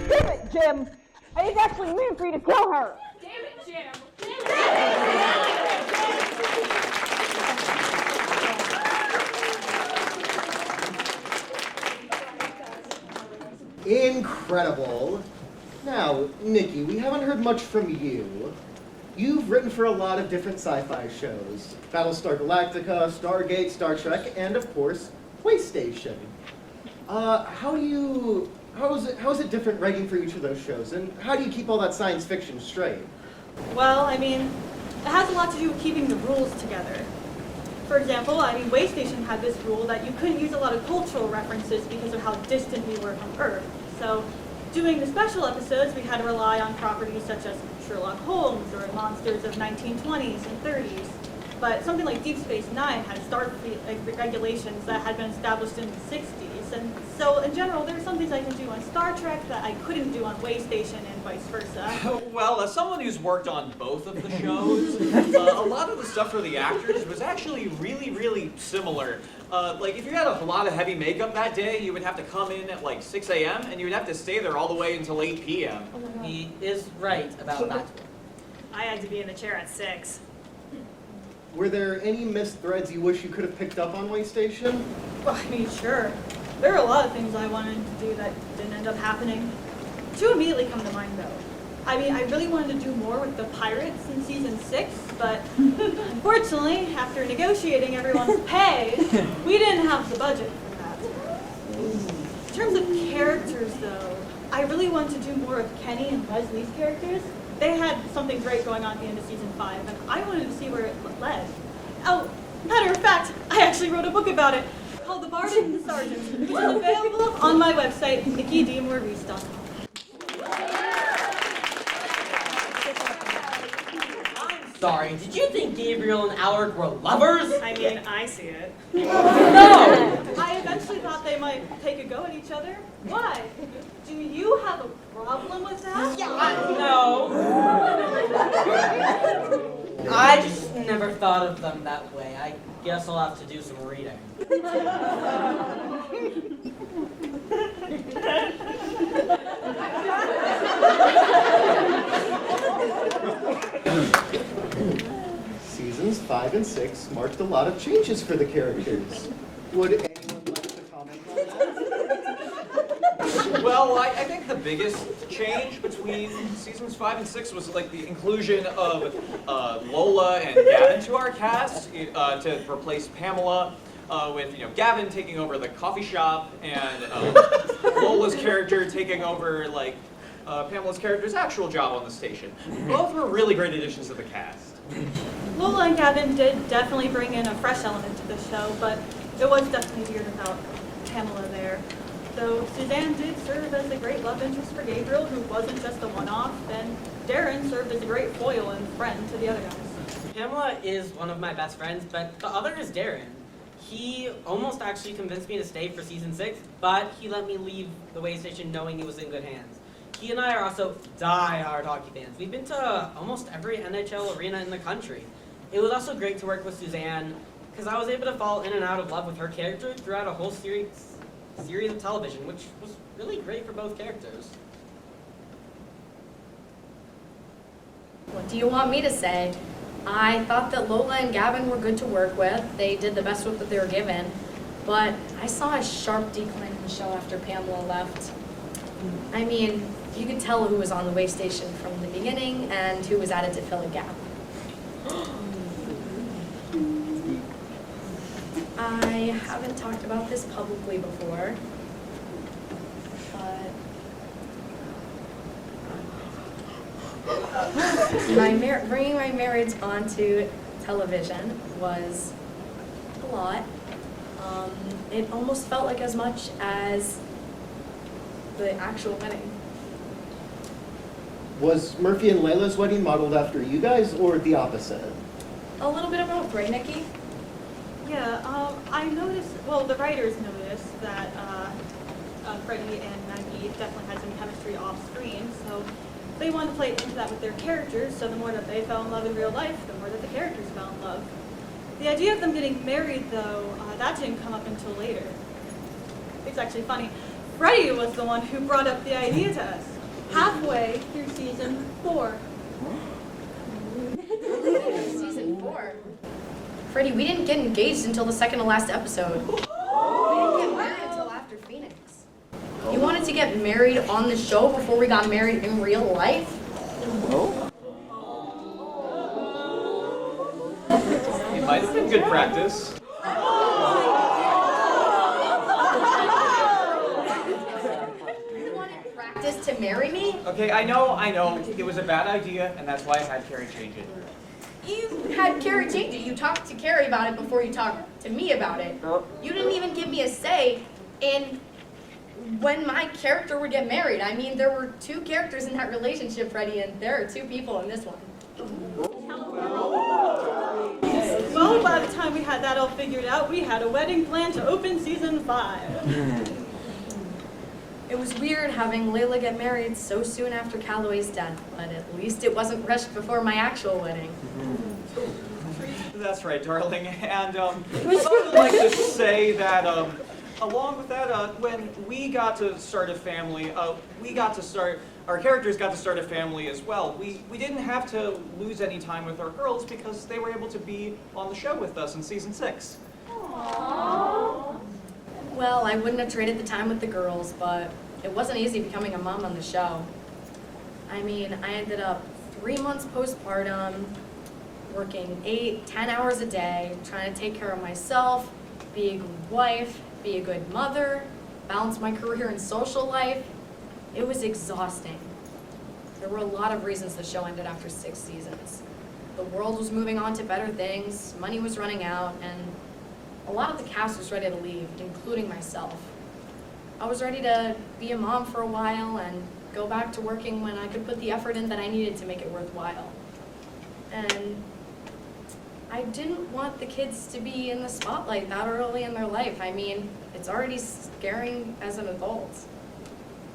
Damn it, Jim! I didn't actually mean for you to kill her! Damn it, Jim! Incredible. Now, Nikki, we haven't heard much from you. You've written for a lot of different sci-fi shows. Battlestar Galactica, Stargate, Star Trek, and of course, Waystation. How is it different writing for each of those shows? And how do you keep all that science fiction straight? Well, I mean, it has a lot to do with keeping the rules together. For example, Waystation had this rule that you couldn't use a lot of cultural references because of how distant we were from Earth. So, doing the special episodes, we had to rely on properties such as Sherlock Holmes or monsters of 1920s and 30s. But something like Deep Space Nine had Starfleet regulations that had been established in the 60s. And so, in general, there are some things I can do on Star Trek that I couldn't do on Waystation and vice versa. Well, as someone who's worked on both of the shows, a lot of the stuff for the actors was actually really similar. Like, if you had a lot of heavy makeup that day, you would have to come in at like 6 a.m. and you would have to stay there all the way until 8 p.m. He is right about that. I had to be in the chair at 6. Were there any missed threads you wish you could have picked up on Waystation? Well, I mean, sure. There are a lot of things I wanted to do that didn't end up happening. 2 immediately come to mind, though. I mean, I really wanted to do more with the pirates in season 6, but unfortunately, after negotiating everyone's pay, we didn't have the budget for that. In terms of characters, though, I really wanted to do more of Kenny and Leslie's characters. They had something great going on at the end of season 5, and I wanted to see where it led. Oh, matter of fact, I actually wrote a book about it called The Bard and the Sergeant, which is available on my website, nickydmaurice.com. sorry, did you think Gabriel and Alaric were lovers? I mean, I see it. No! I eventually thought they might take a go at each other. Why? Do you have a problem with that? No. I just never thought of them that way. I guess I'll have to do some reading. Seasons 5 and 6 marked a lot of changes for the characters. Would anyone like to comment on that? Well, I think the biggest change between seasons 5 and 6 was like the inclusion of Lola and Gavin to our cast to replace Pamela, with Gavin taking over the coffee shop and Lola's character taking over like Pamela's character's actual job on the station. Both were really great additions to the cast. Lola and Gavin did definitely bring in a fresh element to the show, but it was definitely weird without Pamela there. Though Suzanne did serve as a great love interest for Gabriel, who wasn't just a one-off, and Darren served as a great foil and friend to the other guys. Pamela is one of my best friends, but the other is Darren. He almost actually convinced me to stay for season 6, but he let me leave the Waystation knowing he was in good hands. He and I are also die-hard hockey fans. We've been to almost every NHL arena in the country. It was also great to work with Suzanne, because I was able to fall in and out of love with her character throughout a whole series of television, which was really great for both characters. What do you want me to say? I thought that Lola and Gavin were good to work with. They did the best with what they were given. But I saw a sharp decline in the show after Pamela left. I mean, you could tell who was on the Waystation from the beginning and who was added to fill a gap. I haven't talked about this publicly before, but bringing my marriage onto television was a lot. It almost felt like as much as the actual wedding. Was Murphy and Layla's wedding modeled after you guys, or the opposite? A little bit of both, right, Nikki? Yeah, I noticed, well, the writers noticed that Freddie and Maggie definitely had some chemistry off screen, so they wanted to play into that with their characters, so the more that they fell in love in real life, the more that the characters fell in love. The idea of them getting married, though, that didn't come up until later. It's actually funny. Freddie was the one who brought up the idea to us, halfway through season 4. Season 4? Freddie, we didn't get engaged until the second to last episode. We didn't get married until after Phoenix. You wanted to get married on the show before we got married in real life? It might have been good practice. You wanted practice to marry me? Okay, I know. It was a bad idea, and that's why I had Carrie change it. You had Carrie change it. You talked to Carrie about it before you talked to me about it. You didn't even give me a say in when my character would get married. I mean, there were 2 characters in that relationship, Freddie, and there are 2 people in this one. Well, by the time we had that all figured out, we had a wedding planned to open season 5. It was weird having Layla get married so soon after Calloway's death, but at least it wasn't rushed before my actual wedding. That's right, darling. And I would like to say that along with that, when we got to start a family, our characters got to start a family as well. We didn't have to lose any time with our girls because they were able to be on the show with us in season 6. Aww. Well, I wouldn't have traded the time with the girls, but it wasn't easy becoming a mom on the show. I mean, I ended up 3 months postpartum, working 8-10 hours a day, trying to take care of myself, be a good wife, be a good mother, balance my career and social life. It was exhausting. There were a lot of reasons the show ended after 6 seasons. The world was moving on to better things, money was running out, and a lot of the cast was ready to leave, including myself. I was ready to be a mom for a while and go back to working when I could put the effort in that I needed to make it worthwhile. And I didn't want the kids to be in the spotlight that early in their life. I mean, it's already scaring as an adult.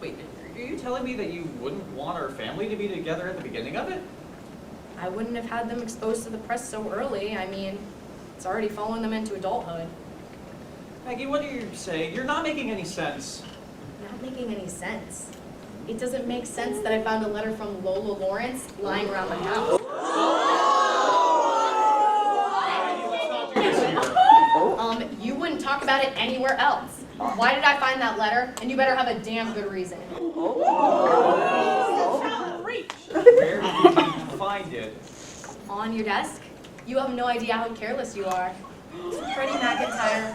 Wait, are you telling me that you wouldn't want our family to be together at the beginning of it? I wouldn't have had them exposed to the press so early. I mean, it's already following them into adulthood. Maggie, what are you saying? You're not making any sense. Not making any sense. It doesn't make sense that I found a letter from Lola Lawrence lying around the house. You wouldn't talk about it anywhere else. Why did I find that letter? And you better have a damn good reason. Where did you find it? On your desk? You have no idea how careless you are. Freddie McIntyre,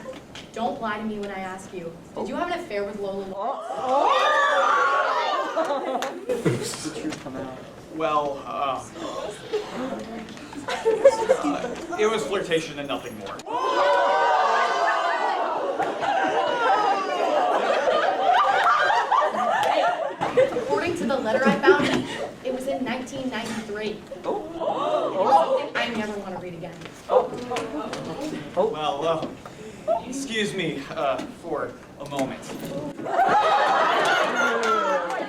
don't lie to me when I ask you. Did you have an affair with Lola Lawrence? The truth come out. Well, it was flirtation and nothing more. According to the letter I found, it was in 1993. Something I never want to read again. Well, excuse me for a moment.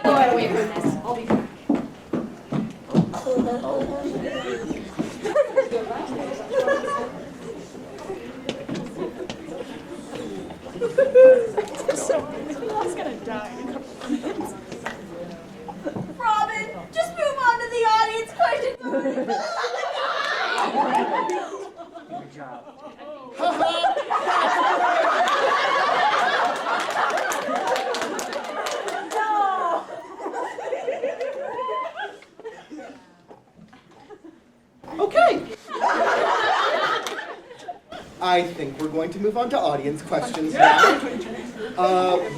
Get away from this. I'll be back. He's gonna die in a couple of minutes. Robin, just move on to the audience questions. Good job. Okay. I think we're going to move on to audience questions now.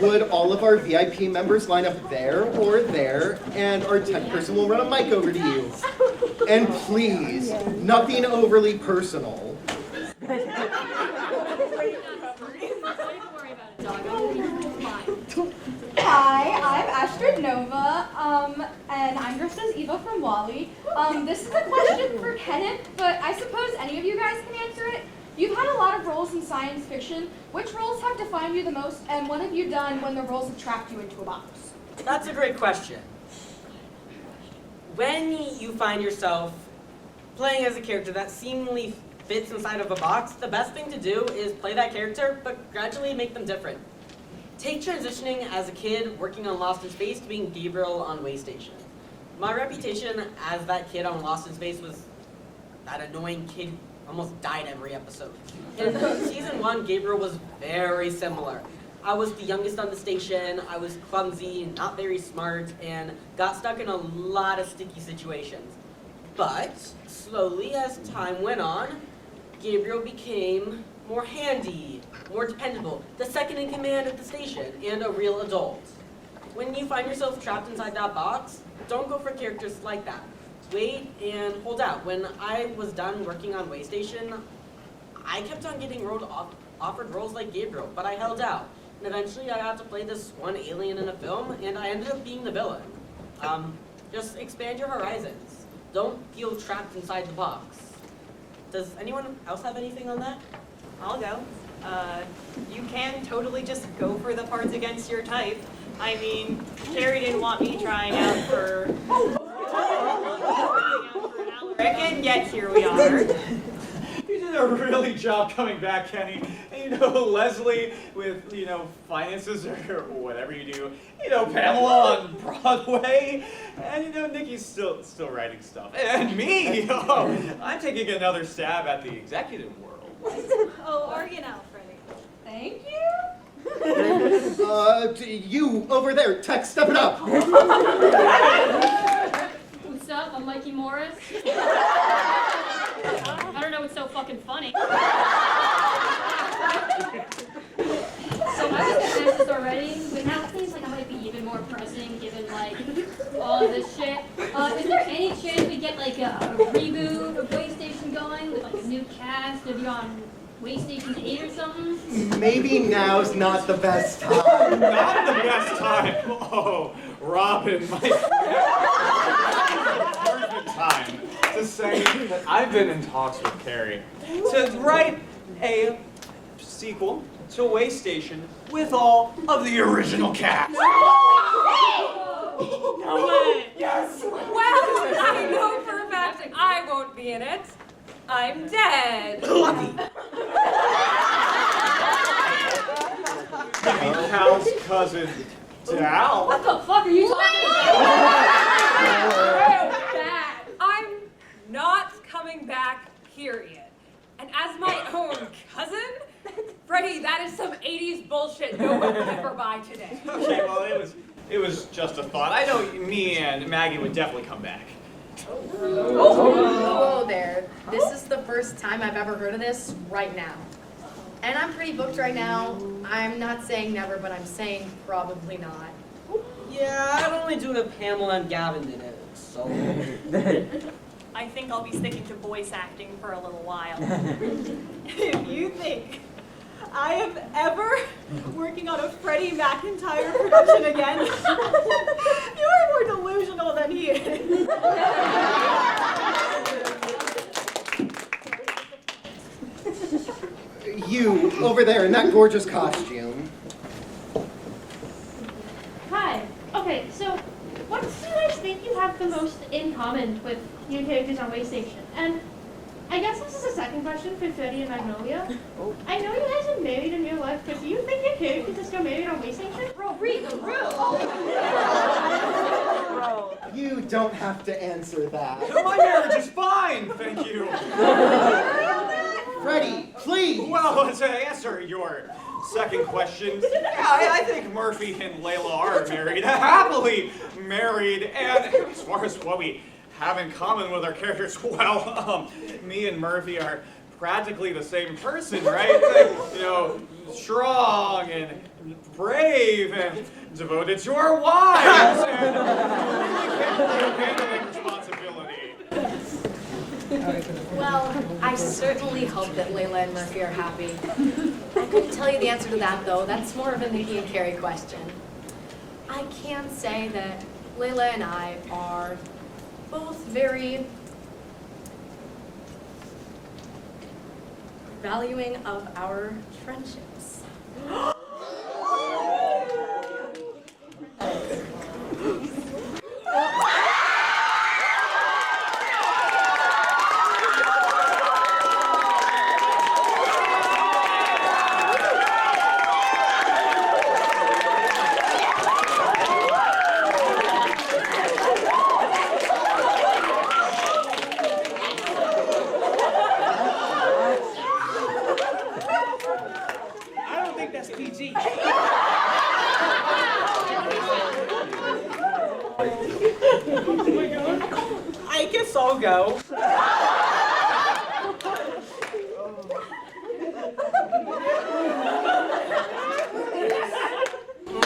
Would all of our VIP members line up there or there, and our tech person will run a mic over to you. And please, nothing overly personal. Hi, I'm Astrid Nova, and I'm dressed as Eva from WALL-E. This is a question for Kenneth, but I suppose any of you guys can answer it. You've had a lot of roles in science fiction. Which roles have defined you the most, and what have you done when the roles have trapped you into a box? That's a great question. When you find yourself playing as a character that seemingly fits inside of a box, the best thing to do is play that character, but gradually make them different. Take transitioning as a kid working on Lost in Space to being Gabriel on Waystation. My reputation as that kid on Lost in Space was that annoying kid almost died every episode. In season 1, Gabriel was very similar. I was the youngest on the station, I was clumsy, not very smart, and got stuck in a lot of sticky situations. But slowly as time went on, Gabriel became more handy, more dependable, the second in command at the station, and a real adult. When you find yourself trapped inside that box, don't go for characters like that. Wait and hold out. When I was done working on Waystation, I kept on getting offered roles like Gabriel, but I held out. And eventually I got to play this one alien in a film, and I ended up being the villain. Just expand your horizons. Don't feel trapped inside the box. Does anyone else have anything on that? I'll go. You can totally just go for the parts against your type. I mean, Carrie didn't want me trying out for Alaric, and yet here we are. You did a really job coming back, Kenny. And Leslie with, finances or whatever you do. Pamela on Broadway. And, Nikki's still writing stuff. And me, I'm taking another stab at the executive world. Oh, are you now, Freddie? Thank you. You over there, Tech, step it up. What's up? I'm Mikey Morris. I don't know what's so fucking funny. So I was gonna ask this already, but now it seems like I might be even more pressing given all of this shit. Is there any chance we get a reboot of Waystation going with a new cast, maybe on Waystation 8 or something? Maybe now's not the best time. Not the best time. Oh, Robin, my friend. Perfect time to to say that I've been in talks with Carrie to write a sequel to Waystation with all of the original cast. No way! Yes! Well, I know for a fact I won't be in it. I'm dead. Lucky. Cal's cousin, Dal. What the fuck are you talking about? Bad. I'm not coming back, period. And as my own cousin, Freddie, that is some 80s bullshit no one will ever buy today. Okay, well, it was just a thought. I know me and Maggie would definitely come back. Whoa there. This is the first time I've ever heard of this right now. And I'm pretty booked right now. I'm not saying never, but I'm saying probably not. Yeah, I'd only do it if Pamela and Gavin did it, so... I think I'll be sticking to voice acting for a little while. If you think I am ever working on a Freddie McIntyre production again, you are more delusional than he is. You, over there in that gorgeous costume. Hi. Okay, so what do you guys think you have the most in common with your characters on Waystation? And I guess this is a second question for Freddie and Magnolia. I know you guys are married in real life, but do you think your characters are still married on Waystation? Bro, read the room! You don't have to answer that. My marriage is fine, thank you. Freddie, please! Well, to answer your second question, yeah, I think Murphy and Layla are married, happily married, and as far as what we have in common with our characters, well, me and Murphy are practically the same person, right? You know, strong and brave and devoted to our wives and really capable of handling responsibility. Well, I certainly hope that Layla and Murphy are happy. I couldn't tell you the answer to that, though. That's more of a Nikki and Carrie question. I can say that Layla and I are both very valuing of our friendships. I guess I'll go.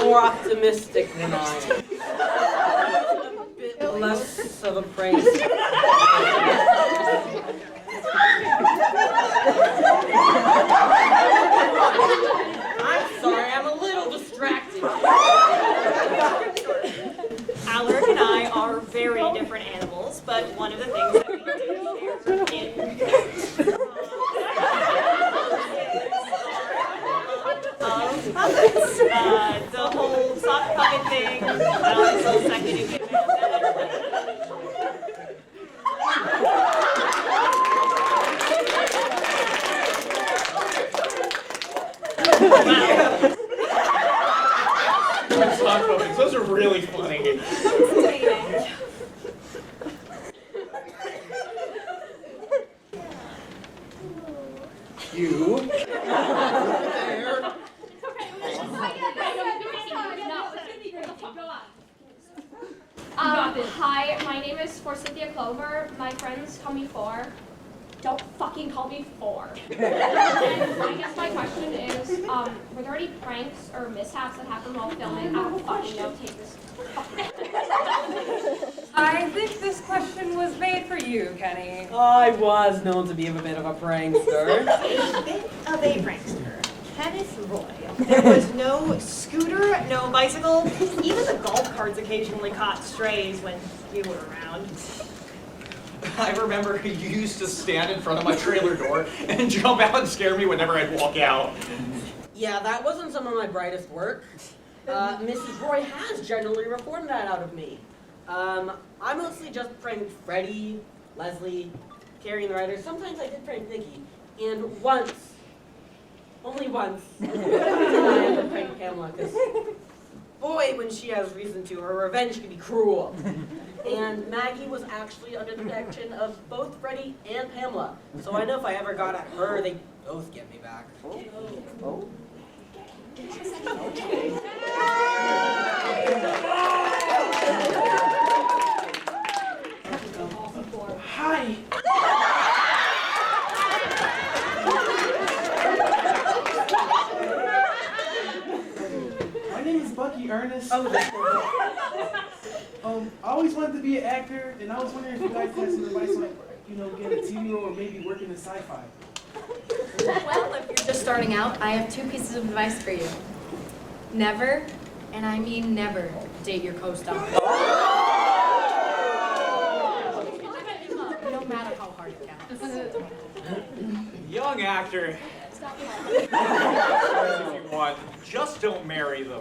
More optimistic than I am. A bit less of a praise. I'm sorry, I'm a little distracted. Alaric and I are very different animals, but one of the things that we do share in the whole sock puppet thing, until the second you get Sock puppets, those are really funny. You. Hi, my name is Forsythia Clover. My friends call me Four. Don't fucking call me Four. And I guess my question is, were there any pranks or mishaps that happened while filming? I don't fucking know. Take this. I think this question was made for you, Kenny. I was known to be a bit of a prankster. A bit of a prankster. Kenneth Roy. There was no scooter, no bicycle. Even the golf carts occasionally caught strays when you were around. I remember you used to stand in front of my trailer door and jump out and scare me whenever I'd walk out. Yeah, that wasn't some of my brightest work. Mrs. Roy has generally reformed that out of me. I mostly just pranked Freddie, Leslie, Carrie and the writers. Sometimes I did prank Nikki. And once, only once, I had to prank Pamela, because boy, when she has reason to, her revenge can be cruel. And Maggie was actually under the protection of both Freddie and Pamela. So I know if I ever got at her, they'd both get me back. Oh. Hi. My name is Bucky Ernest. I always wanted to be an actor, and I was wondering if you guys had some advice on, get a TV role or maybe working in sci-fi. Well, if you're just starting out, I have 2 pieces of advice for you. Never, and I mean never, date your co-star. No matter how hard it counts. Young actor, if you want, just don't marry them.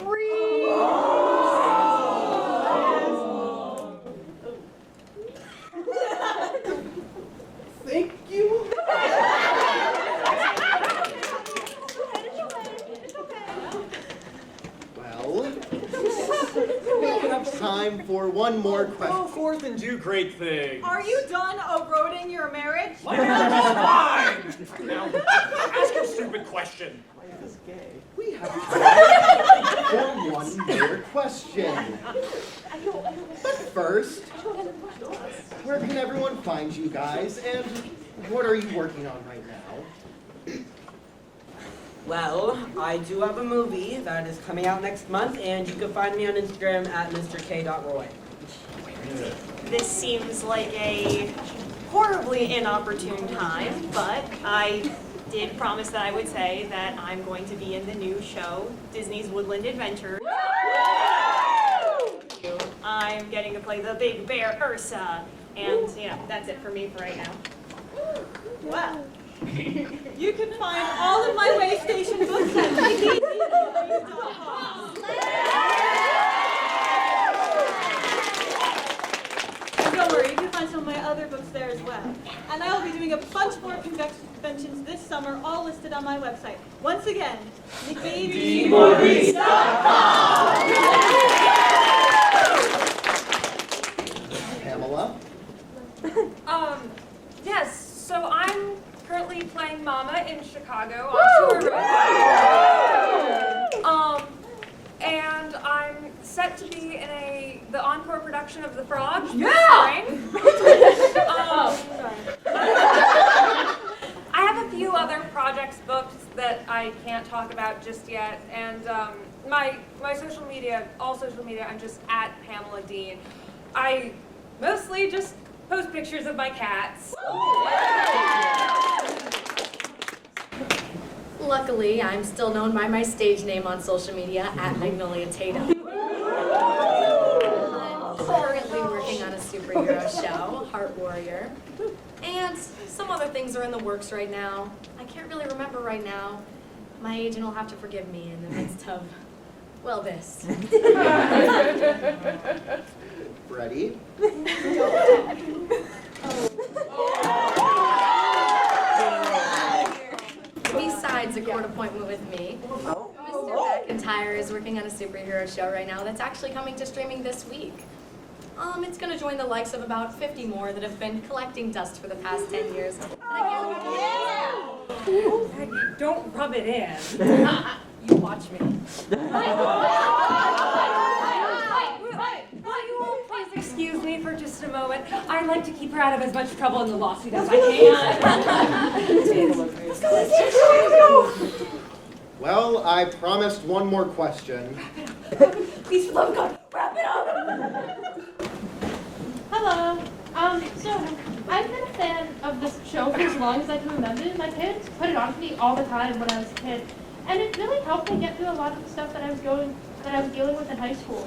Thank you. Well, we have time for one more Go question. forth and do great things. Are you done eroding your marriage? My marriage is fine! Now, ask your stupid question. We have time for one more question. But first, where can everyone find you guys, and what are you working on right now? Well, I do have a movie that is coming out next month, and you can find me on Instagram at mrk.roy. This seems like a horribly inopportune time, but I did promise that I would say that I'm going to be in the new show, Disney's Woodland Adventures. I'm getting to play the big bear Ursa, and that's it for me for right now. Well, you can find all of my Waystation books at wiki.com. And don't worry, you can find some of my other books there as well. And I will be doing a bunch more conventions this summer, all listed on my website. Once again, NikkiDMaurice.com. Pamela? Yes, so I'm currently playing Mama in Chicago on tour right now. And I'm set to be in the encore production of The Frog this spring. I have a few other projects booked that I can't talk about just yet, and my social media, I'm just at Pamela Dean. I mostly just post pictures of my cats. Luckily, I'm still known by my stage name on social media at Magnolia Tatum. I'm currently working on a superhero show, Heart Warrior. And some other things are in the works right now. I can't really remember right now. My agent will have to forgive me in the midst of, well, this. Freddie? Besides a court appointment with me, Mr. McIntyre is working on a superhero show right now that's actually coming to streaming this week. It's going to join the likes of about 50 more that have been collecting dust for the past 10 years. Don't rub it in. You watch me. Will you all please excuse me for just a moment? I'd like to keep her out of as much trouble in the lawsuit as I can. Well, I promised one more question. Please, for the love of God, wrap it up! Hello. So I've been a fan of this show for as long as I can remember. My parents put it on for me all the time when I was a kid, and it really helped me get through a lot of the stuff that I was dealing with in high school.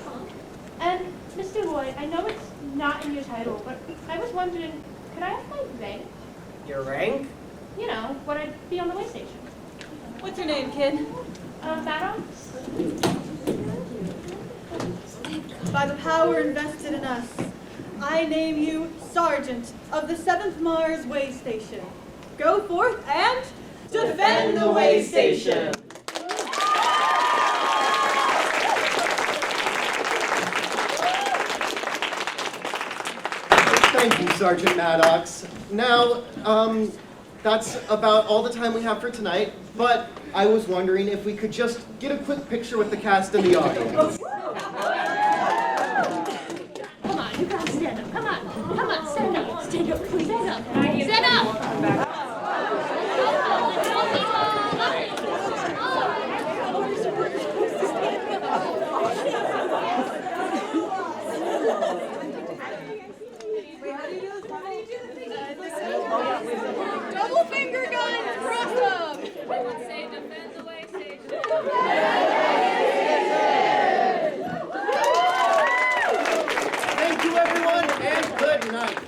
And Mr. Lloyd, I know it's not in your title, but I was wondering, Could I have my rank? Your rank? You know, what I'd be on the Waystation. What's your name, kid? Madam? By the power invested in us, I name you Sergeant of the 7th Mars Waystation. Go forth and defend the Waystation! Thank you, Sergeant Maddox. Now, that's about all the time we have for tonight, but I was wondering if we could just get a quick picture with the cast and the audience. Come on, you gotta stand up. Come on, stand up. Stand up, please. Stand up. Stand up! Double finger guns, cross them! Everyone say defend the Waystation. Thank you, everyone, and good night.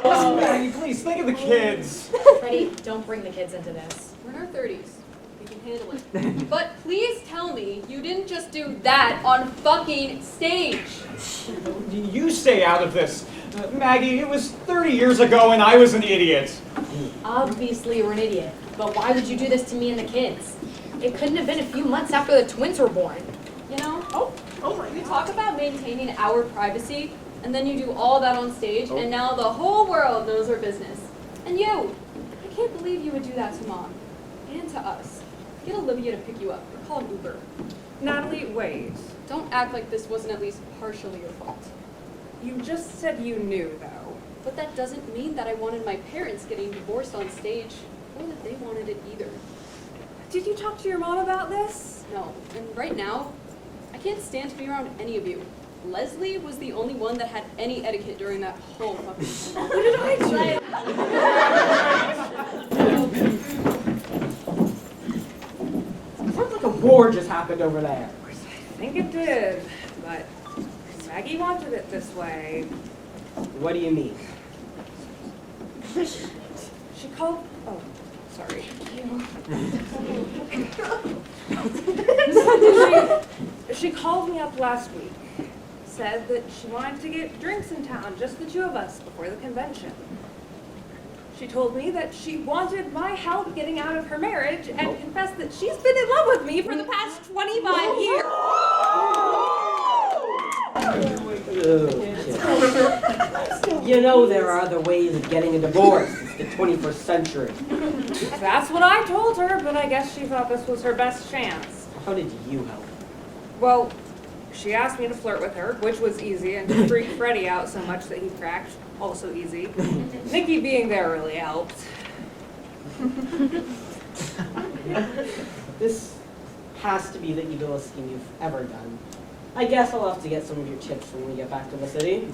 Oh, Maggie, please think of the kids. Freddie, don't bring the kids into this. We're in our 30s. We can handle it. But please tell me you didn't just do that on fucking stage. You stay out of this. Maggie, it was 30 years ago and I was an idiot. Obviously you're an idiot, but why would you do this to me and the kids? It couldn't have been a few months after the twins were born. You know? You talk about maintaining our privacy, and then you do all that on stage, and now the whole world knows our business. And you, I can't believe you would do that to Mom, and to us. Get Olivia to pick you up, or call an Uber. Natalie, wait. Don't act like this wasn't at least partially your fault. You just said you knew, though. But that doesn't mean that I wanted my parents getting divorced on stage, or that they wanted it either. Did you talk to your mom about this? No, and right now, I can't stand to be around any of you. Leslie was the only one that had any etiquette during that whole fucking thing. What did I do? Sounds like a war just happened over there. I think it did, but Maggie wanted it this way. What do you mean? She called. Oh, sorry. She called me up last week. Said that she wanted to get drinks in town, just the two of us, before the convention. She told me that she wanted my help getting out of her marriage and confessed that she's been in love with me for the past 25 years. You know there are other ways of getting a divorce. It's the 21st century. That's what I told her, but I guess she thought this was her best chance. How did you help? Well, she asked me to flirt with her, which was easy, and to freak Freddie out so much that he cracked, also easy. Nikki being there really helped. This has to be the evilest scheme you've ever done. I guess I'll have to get some of your tips when we get back to the city.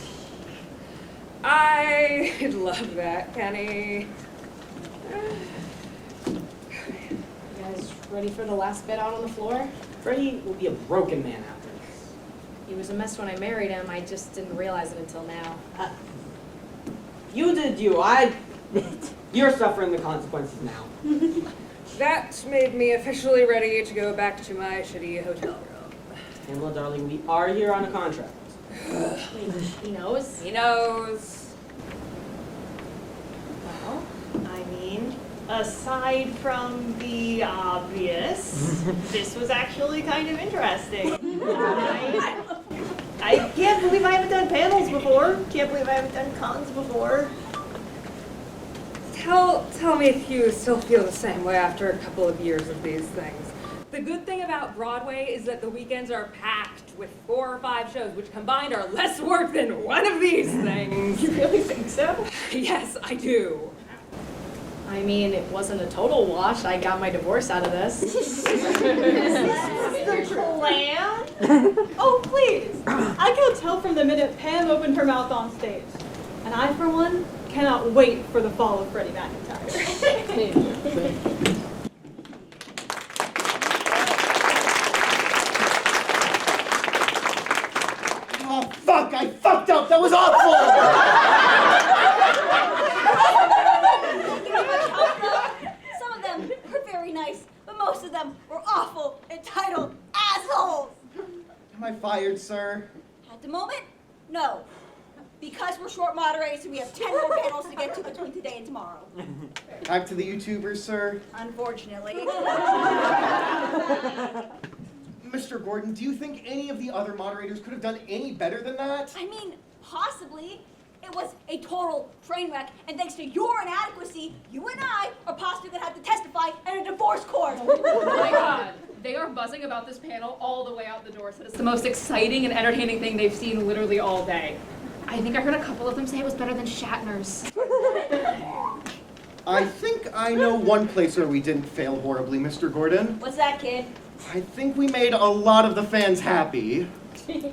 I'd love that, Kenny. You guys ready for the last bit out on the floor? Freddie will be a broken man after this. He was a mess when I married him. I just didn't realize it until now. You did you. You're suffering the consequences now. That made me officially ready to go back to my shitty hotel room. Pamela, darling, we are here on a contract. He knows? He knows. Well, I mean, aside from the obvious, this was actually kind of interesting. I can't believe I haven't done panels before. Can't believe I haven't done cons before. Tell me if you still feel the same way after a couple of years of these things. The good thing about Broadway is that the weekends are packed with 4 or 5 shows, which combined are less work than one of these things. You really think so? Yes, I do. I mean, it wasn't a total wash. I got my divorce out of this. Is this the plan? Oh, please! I can tell from the minute Pam opened her mouth on stage. And I, for one, cannot wait for the fall of Freddie McIntyre. Oh, fuck! I fucked up! That was awful! Some of them were very nice, but most of them were awful, entitled assholes. Am I fired, sir? At the moment, no. Because we're short moderators and we have 10 more panels to get to between today and tomorrow. Back to the YouTubers, sir. Unfortunately. Mr. Gordon, do you think any of the other moderators could have done any better than that? I mean, possibly. It was a total train wreck, and thanks to your inadequacy, you and I are possibly going to have to testify in a divorce court. Oh my God. They are buzzing about this panel all the way out the door, so it's the most exciting and entertaining thing they've seen literally all day. I think I heard a couple of them say it was better than Shatner's. I think I know one place where we didn't fail horribly, Mr. Gordon. What's that, kid? I think we made a lot of the fans happy. Yeah.